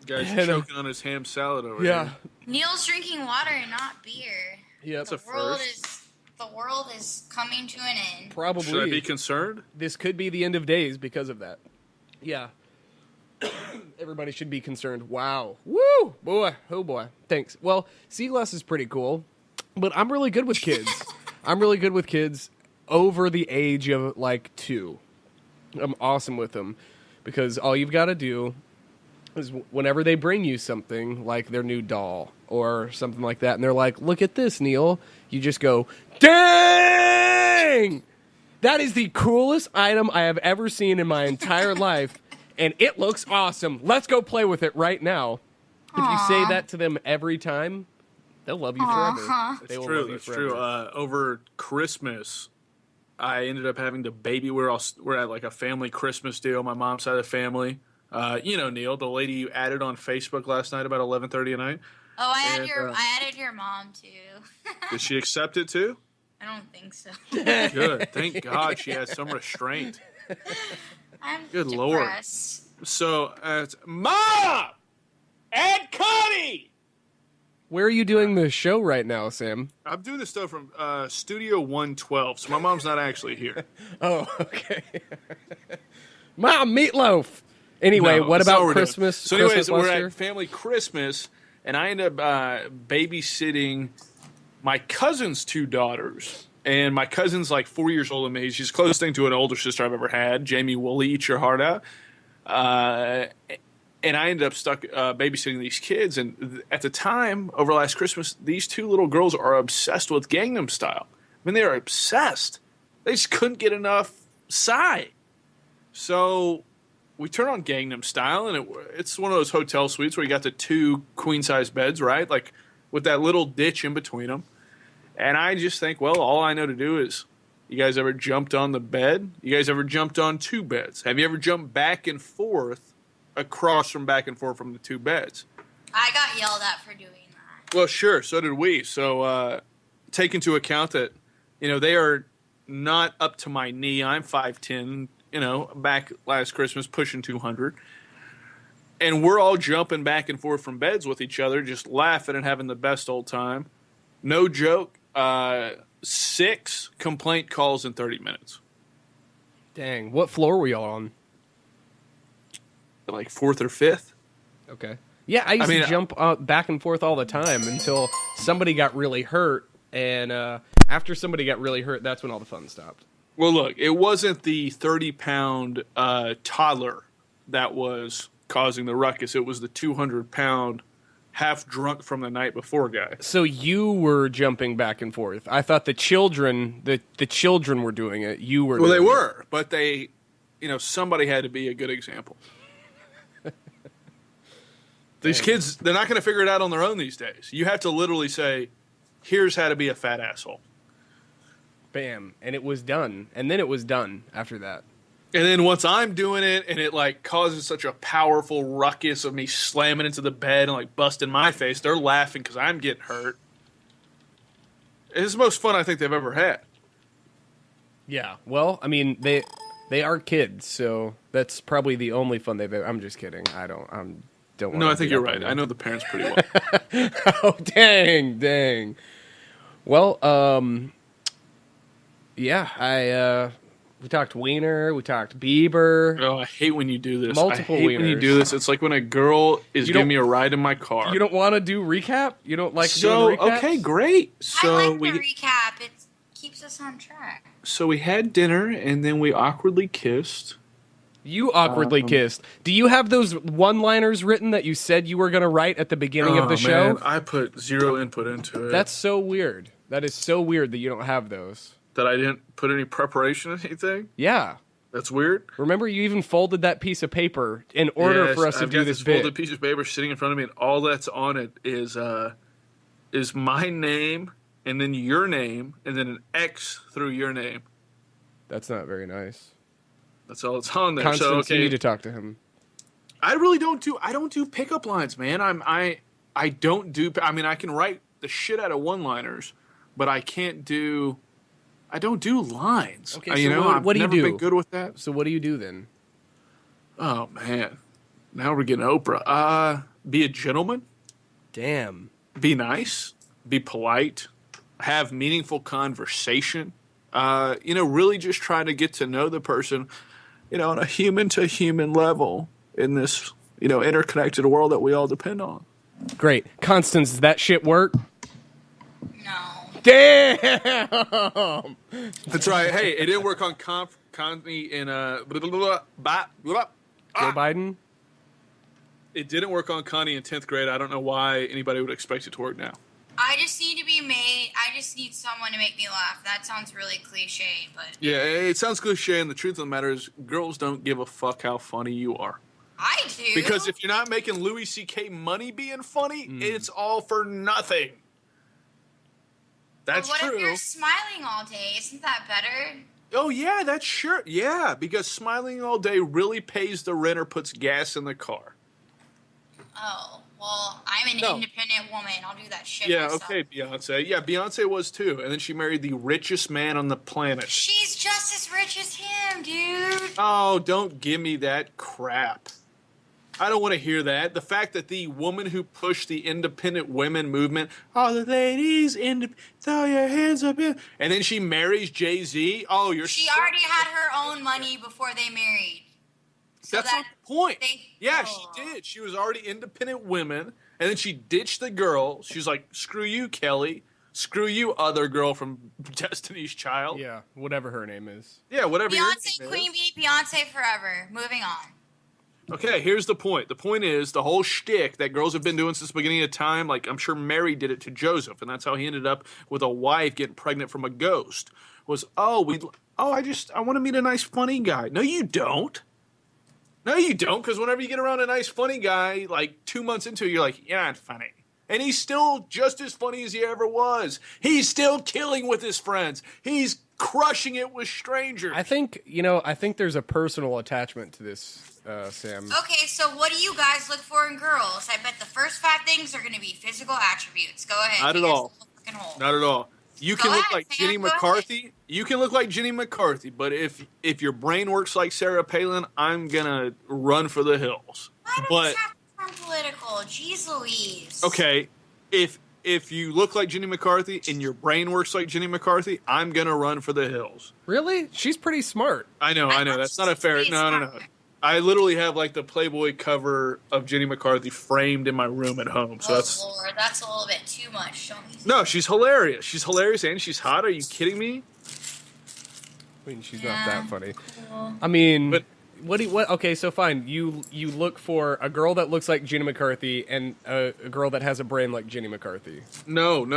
Speaker 2: This guy's
Speaker 1: And,
Speaker 2: choking on his ham salad over
Speaker 1: Yeah.
Speaker 2: here.
Speaker 3: Neil's drinking water and not beer.
Speaker 1: Yep.
Speaker 2: That's a
Speaker 3: World
Speaker 2: first.
Speaker 3: the world is coming to an end.
Speaker 1: Probably.
Speaker 2: Should I be concerned?
Speaker 1: This could be the end of days because of that. Yeah. Everybody should be concerned. Wow. Woo! Boy. Oh, boy. Thanks. Well, sea glass is pretty cool, but I'm really good with kids. I'm really good with kids over the age of, like, 2. I'm awesome with them because all you've got to do is whenever they bring you something, like their new doll or something like that, and they're like, "Look at this, Neil," you just go, "Dang! That is the coolest item I have ever seen in my entire life, and it looks awesome. Let's go play with it right now." If you say that to them every time, they'll love you forever. They
Speaker 2: It's
Speaker 1: will
Speaker 2: true.
Speaker 1: love you
Speaker 2: It's
Speaker 1: forever.
Speaker 2: true. Over Christmas, I ended up having to baby. We're at like a family Christmas deal. My mom's side of the family. You know, Neil, the lady you added on Facebook last night about 11:30 at night.
Speaker 3: Oh,
Speaker 2: And,
Speaker 3: I added your mom too.
Speaker 2: Did she accept it too?
Speaker 3: I don't think so.
Speaker 2: Good. Thank God she has some restraint.
Speaker 3: I'm
Speaker 2: Good Lord.
Speaker 3: depressed.
Speaker 2: So, it's Mom! Add Connie!
Speaker 1: Where are you doing the show right now, Sam?
Speaker 2: I'm doing this stuff from Studio 112, so my mom's not actually here.
Speaker 1: Oh, okay. Mom, meatloaf. Anyway,
Speaker 2: No,
Speaker 1: what
Speaker 2: that's not
Speaker 1: about
Speaker 2: what we're doing.
Speaker 1: Christmas?
Speaker 2: So, anyways,
Speaker 1: Christmas
Speaker 2: we're
Speaker 1: last year?
Speaker 2: at family Christmas, and I end up babysitting my cousin's 2 daughters. And my cousin's like 4 years older than me. She's the closest thing to an older sister I've ever had. Jamie Woolley, eat your heart out. And I ended up stuck babysitting these kids. And at the time, over last Christmas, these 2 little girls are obsessed with Gangnam Style. I mean, they are obsessed. They just couldn't get enough Psy. So we turn on Gangnam Style, and it's one of those hotel suites where you got the 2 queen-size beds, right? Like with that little ditch in between them. And I just think, well, all I know to do is, you guys ever jumped on the bed? You guys ever jumped on 2 beds? Have you ever jumped back and forth across from back and forth from the 2 beds?
Speaker 3: I got yelled at for doing that.
Speaker 2: Well, sure, so did we. So take into account that, you know, they are not up to my knee. I'm 5'10", you know, back last Christmas, pushing 200. And we're all jumping back and forth from beds with each other, just laughing and having the best old time. No joke. 6 complaint calls in 30 minutes.
Speaker 1: Dang, what floor were y'all on?
Speaker 2: Like 4th or 5th.
Speaker 1: Okay. Yeah, I used
Speaker 2: I mean,
Speaker 1: to jump back and forth all the time until somebody got really hurt, and after somebody got really hurt, that's when all the fun stopped.
Speaker 2: Well, look, it wasn't the 30-pound toddler that was causing the ruckus. It was the 200-pound half drunk from the night before guy.
Speaker 1: So you were jumping back and forth. I thought the children, the children were doing it. You were.
Speaker 2: Well, they
Speaker 1: doing it.
Speaker 2: were, but they, you know, somebody had to be a good example. These kids, they're not going to figure it out on their own these days. You have to literally say, here's how to be a fat asshole.
Speaker 1: Bam, and it was done. And then it was done after that.
Speaker 2: And then once I'm doing it and it like causes such a powerful ruckus of me slamming into the bed and like busting my face, they're laughing because I'm getting hurt. It's the most fun I think they've ever had.
Speaker 1: Yeah. Well, I mean, They are kids, so that's probably the only fun they've ever. I'm just kidding. I don't
Speaker 2: No,
Speaker 1: wanna
Speaker 2: I think
Speaker 1: beat
Speaker 2: you're
Speaker 1: up on
Speaker 2: right.
Speaker 1: them.
Speaker 2: I know the parents pretty well.
Speaker 1: Oh, dang. Well, yeah, we talked Wiener, we talked Bieber.
Speaker 2: Oh, I hate when you do this.
Speaker 1: Multiple
Speaker 2: I hate when you
Speaker 1: wieners.
Speaker 2: do this. It's like when a girl is
Speaker 1: You
Speaker 2: giving
Speaker 1: don't-
Speaker 2: me a ride in my car.
Speaker 1: You don't want to do recap? You don't like
Speaker 2: so
Speaker 1: doing recaps?
Speaker 2: okay, great.
Speaker 3: I
Speaker 2: So
Speaker 3: like the recap. It keeps us on track.
Speaker 2: we had dinner and then we awkwardly kissed.
Speaker 1: You awkwardly kissed. Do you have those one-liners written that you said you were going to write at the beginning of the show?
Speaker 2: Man, I put zero input into it.
Speaker 1: That's so weird. That is so weird that you don't have those.
Speaker 2: that I didn't put any preparation or anything.
Speaker 1: Yeah.
Speaker 2: That's weird.
Speaker 1: Remember, you even folded that piece of paper in order for us to
Speaker 2: I've
Speaker 1: do
Speaker 2: got
Speaker 1: this
Speaker 2: folded
Speaker 1: bit.
Speaker 2: piece of paper sitting in front of me, and all that's on it is my name and then your name and then an X through your name.
Speaker 1: That's not very nice.
Speaker 2: That's all it's on there.
Speaker 1: Constance,
Speaker 2: so
Speaker 1: you
Speaker 2: okay,
Speaker 1: need to talk to him.
Speaker 2: I really don't do pickup lines, man. I don't do. I mean, I can write the shit out of one-liners, but I don't do lines.
Speaker 1: Okay,
Speaker 2: you
Speaker 1: so
Speaker 2: know,
Speaker 1: what do you
Speaker 2: I've never
Speaker 1: do?
Speaker 2: been good with that.
Speaker 1: So what do you do then?
Speaker 2: Oh man, now we're getting Oprah. Be a gentleman.
Speaker 1: Damn.
Speaker 2: Be nice. Be polite. Have meaningful conversation. Really just try to get to know the person, on a human to human level in this, interconnected world that we all depend on.
Speaker 1: Great. Constance, does that shit work?
Speaker 3: No.
Speaker 1: Damn!
Speaker 2: That's right. Hey, it didn't work on Connie in
Speaker 1: Joe Biden?
Speaker 2: It didn't work on Connie in 10th grade. I don't know why anybody would expect it to work now.
Speaker 3: I just need to be made. I just need someone to make me laugh. That sounds really cliche, but
Speaker 2: Yeah, it sounds cliche, and the truth of the matter is girls don't give a fuck how funny you are.
Speaker 3: I do.
Speaker 2: Because if you're not making Louis C.K. money being funny, it's all for nothing. That's
Speaker 3: but what
Speaker 2: true.
Speaker 3: if you're smiling all day? Isn't that better?
Speaker 2: Oh, yeah, that's sure. Yeah, because smiling all day really pays the rent or puts gas in the car.
Speaker 3: Oh, well, I'm an
Speaker 2: No.
Speaker 3: independent woman. I'll do that shit
Speaker 2: Yeah,
Speaker 3: myself.
Speaker 2: okay, Beyonce. Yeah, Beyonce was too. And then she married the richest man on the planet.
Speaker 3: She's just as rich as him, dude.
Speaker 2: Oh, don't give me that crap. I don't want to hear that. The fact that the woman who pushed the independent women movement, all the ladies, throw your hands up in, and then she marries Jay-Z. Oh, you're
Speaker 3: She
Speaker 2: so-
Speaker 3: already had her own money before they married. So
Speaker 2: That's
Speaker 3: that
Speaker 2: not the point. Yeah,
Speaker 3: Oh.
Speaker 2: she did. She was already independent women, and then she ditched the girl. She's like, screw you, Kelly. Screw you, other girl from Destiny's Child.
Speaker 1: Yeah, whatever her name is.
Speaker 2: Yeah, whatever your
Speaker 3: Beyonce,
Speaker 2: name
Speaker 3: Queen
Speaker 2: is.
Speaker 3: Bee, Beyonce forever. Moving on.
Speaker 2: Okay, here's the point. The point is the whole shtick that girls have been doing since the beginning of time. Like, I'm sure Mary did it to Joseph, and that's how he ended up with a wife getting pregnant from a ghost. Was, I want to meet a nice, funny guy. No, you don't. No, you don't, because whenever you get around a nice, funny guy, like 2 months into it, you're like, you're not funny. And he's still just as funny as he ever was. He's still killing with his friends. He's crushing it with strangers.
Speaker 1: I think there's a personal attachment to this, Sam.
Speaker 3: Okay, so what do you guys look for in girls? I bet the first 5 things are going to be physical attributes. Go ahead.
Speaker 2: Not at
Speaker 3: dig
Speaker 2: all.
Speaker 3: yourself a fucking hole.
Speaker 2: Not at all. You
Speaker 3: Go
Speaker 2: can look
Speaker 3: ahead,
Speaker 2: like
Speaker 3: Sam,
Speaker 2: Jenny
Speaker 3: go ahead.
Speaker 2: McCarthy. You can look like Jenny McCarthy, but if your brain works like Sarah Palin, I'm gonna run for the hills.
Speaker 3: Why do
Speaker 2: But
Speaker 3: this have to turn political? Jeez Louise.
Speaker 2: okay, if you look like Jenny McCarthy and your brain works like Jenny McCarthy, I'm gonna run for the hills.
Speaker 1: Really? She's pretty smart.
Speaker 2: I know. That's not a fair.
Speaker 3: She's
Speaker 2: No.
Speaker 3: smart.
Speaker 2: I literally have like the Playboy cover of Jenny McCarthy framed in my room at home. So that's
Speaker 3: Lord, that's a little bit too much. Don't you think?
Speaker 2: no. She's hilarious. She's hilarious and she's hot. Are you kidding me?
Speaker 1: I mean, she's
Speaker 3: Yeah.
Speaker 1: not that funny. I mean,
Speaker 2: But-
Speaker 1: what? Okay, so fine. You look for a girl that looks like Jenny McCarthy and a girl that has a brain like Jenny McCarthy.
Speaker 2: No. I'm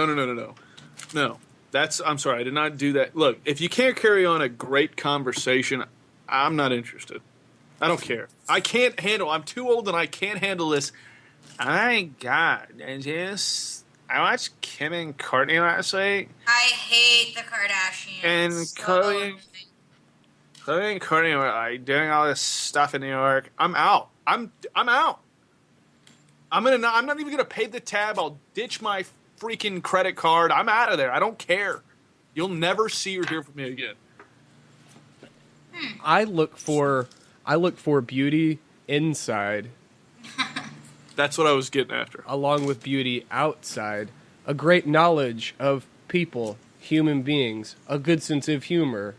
Speaker 2: sorry, I did not do that. Look, if you can't carry on a great conversation, I'm not interested. I don't care. I'm too old and I can't handle this. My God, I watched Kim and Courtney last week,
Speaker 3: I hate the Kardashians.
Speaker 2: And
Speaker 3: So
Speaker 2: Khloe-
Speaker 3: annoying.
Speaker 2: Chloe and Courtney were like doing all this stuff in New York. I'm out. I'm out. I'm not even gonna pay the tab. I'll ditch my freaking credit card. I'm out of there. I don't care. You'll never see or hear from me again.
Speaker 1: I look for beauty inside
Speaker 2: That's what I was getting after.
Speaker 1: along with beauty outside, a great knowledge of people, human beings, a good sense of humor,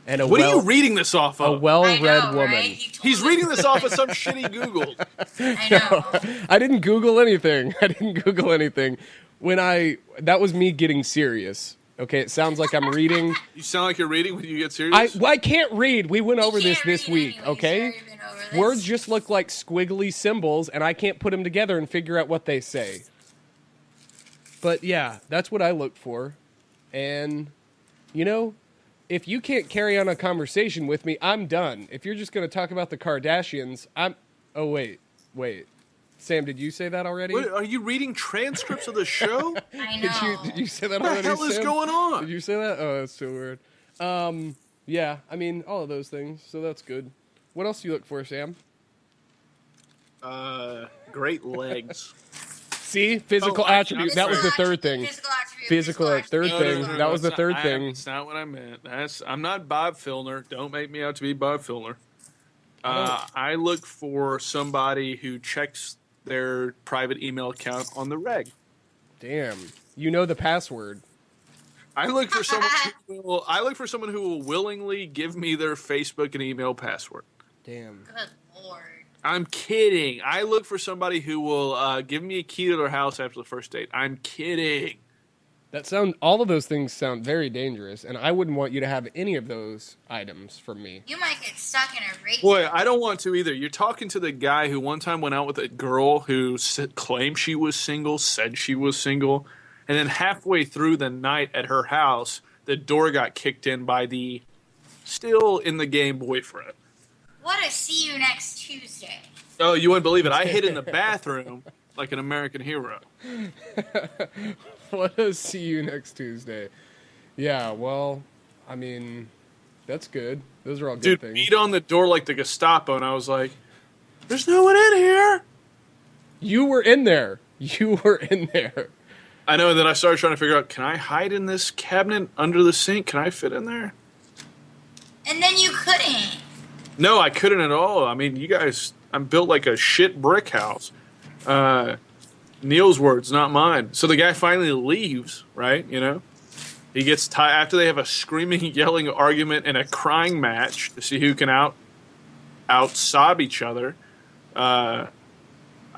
Speaker 1: and
Speaker 2: What are you reading this off
Speaker 1: a
Speaker 2: of?
Speaker 1: well-read
Speaker 3: I know,
Speaker 1: woman.
Speaker 3: right?
Speaker 2: He's reading this off of some shit he Googled.
Speaker 3: I know.
Speaker 1: I didn't Google anything. That was me getting serious. Okay, it sounds like I'm reading.
Speaker 2: You sound like you're reading when you get serious.
Speaker 1: I can't read. We went over this
Speaker 3: Can't read
Speaker 1: week,
Speaker 3: anyways.
Speaker 1: okay?
Speaker 3: You already been over this.
Speaker 1: Words just look like squiggly symbols, and I can't put them together and figure out what they say. But yeah, that's what I look for. And, you know, if you can't carry on a conversation with me, I'm done. If you're just going to talk about the Kardashians, Oh, wait. Sam, did you say that already?
Speaker 2: What, are you reading transcripts of the show?
Speaker 3: I know.
Speaker 1: Did you say that
Speaker 2: What the
Speaker 1: already,
Speaker 2: hell is
Speaker 1: Sam?
Speaker 2: going on?
Speaker 1: Did you say that? Oh, that's so weird. Yeah, I mean, all of those things, so that's good. What else do you look for, Sam?
Speaker 2: Great legs.
Speaker 1: See? Physical
Speaker 2: Oh,
Speaker 1: attribute. That was the third thing.
Speaker 3: Physical attribute.
Speaker 1: Physical third thing. That was the third thing.
Speaker 2: That's not what I meant. I'm not Bob Filner. Don't make me out to be Bob Filner. I look for somebody who checks their private email account on the reg.
Speaker 1: Damn. You know the password.
Speaker 2: I look for someone who will willingly give me their Facebook and email password.
Speaker 1: Damn.
Speaker 3: Good lord.
Speaker 2: I'm kidding. I look for somebody who will give me a key to their house after the first date. I'm kidding.
Speaker 1: All of those things sound very dangerous, and I wouldn't want you to have any of those items from me.
Speaker 3: You might get stuck in a race.
Speaker 2: Boy, I don't want to either. You're talking to the guy who one time went out with a girl who claimed she was single, said she was single, and then halfway through the night at her house, the door got kicked in by the still in the game boyfriend.
Speaker 3: What a see you next Tuesday.
Speaker 2: Oh, you wouldn't believe it. I hid in the bathroom like an American hero.
Speaker 1: What a see you next Tuesday. Yeah, well, I mean, that's good. Those are all good
Speaker 2: Dude,
Speaker 1: things.
Speaker 2: beat on the door like the Gestapo, and I was like, there's no one in here.
Speaker 1: You were in there.
Speaker 2: I know, and then I started trying to figure out, can I hide in this cabinet under the sink? Can I fit in there?
Speaker 3: And then you couldn't.
Speaker 2: No, I couldn't at all. I mean, you guys, I'm built like a shit brick house. Neil's words, not mine. So the guy finally leaves, right? You know? He gets tired after they have a screaming, yelling argument and a crying match to see who can out-sob each other. I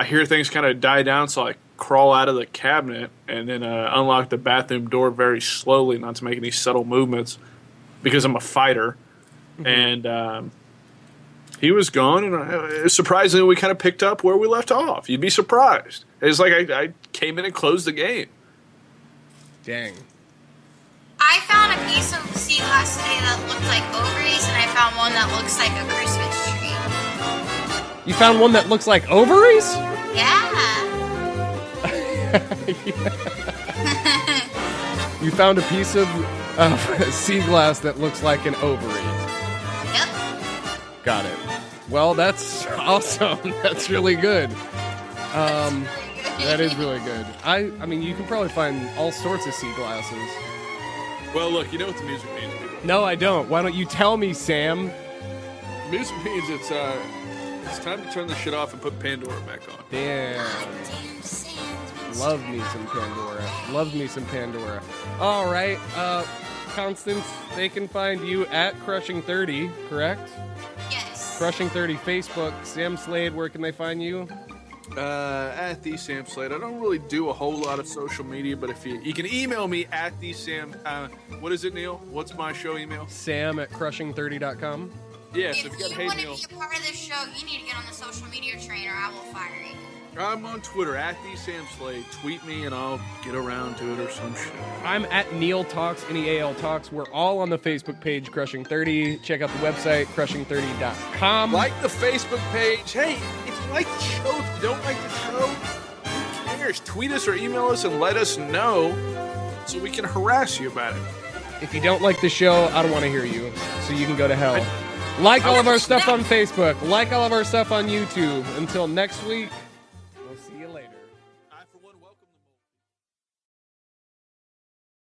Speaker 2: hear things kind of die down, so I crawl out of the cabinet and then unlock the bathroom door very slowly, not to make any subtle movements, because I'm a fighter. Mm-hmm. And he was gone, and surprisingly, we kind of picked up where we left off. You'd be surprised. It's like I came in and closed the game.
Speaker 1: Dang.
Speaker 3: I found a piece of sea glass today that looked like ovaries, and I found one that looks like a Christmas tree.
Speaker 1: You found one that looks like ovaries?
Speaker 3: Yeah.
Speaker 1: You found a piece of sea glass that looks like an ovary.
Speaker 3: Yep.
Speaker 1: Got it. Well, that's awesome. That's really good. That is really good. I mean, you can probably find all sorts of sea glasses.
Speaker 2: Well, look, you know what the music means, people.
Speaker 1: No, I don't. Why don't you tell me, Sam?
Speaker 2: Music means it's time to turn the shit off and put Pandora back on.
Speaker 1: Damn.
Speaker 3: Damn sands.
Speaker 1: Love me some Pandora. Love me some Pandora. All right. Constance, they can find you at Crushing30, correct?
Speaker 3: Yes.
Speaker 1: Crushing30 Facebook. Sam Slade, where can they find you?
Speaker 2: At the Sam Slade. I don't really do a whole lot of social media, but if you can email me at the Sam. What is it, Neil? What's my show email?
Speaker 1: Sam at Crushing30.com.
Speaker 2: Yes,
Speaker 3: If
Speaker 2: if you got
Speaker 3: you
Speaker 2: Hey
Speaker 3: want to
Speaker 2: Neil.
Speaker 3: be a part of this show, you need to get on the social media train, or I will fire you.
Speaker 2: I'm on Twitter at the Sam Slade. Tweet me and I'll get around to it or some shit.
Speaker 1: I'm at Neil Talks, NEAL Talks. We're all on the Facebook page, Crushing30. Check out the website, Crushing30.com.
Speaker 2: Like the Facebook page. Hey, if you like the show, if you don't like the show, who cares? Tweet us or email us and let us know so we can harass you about it.
Speaker 1: If you don't like the show, I don't want to hear you, so you can go to hell. Like all of our stuff on Facebook. Like all of our stuff on YouTube. Until next week,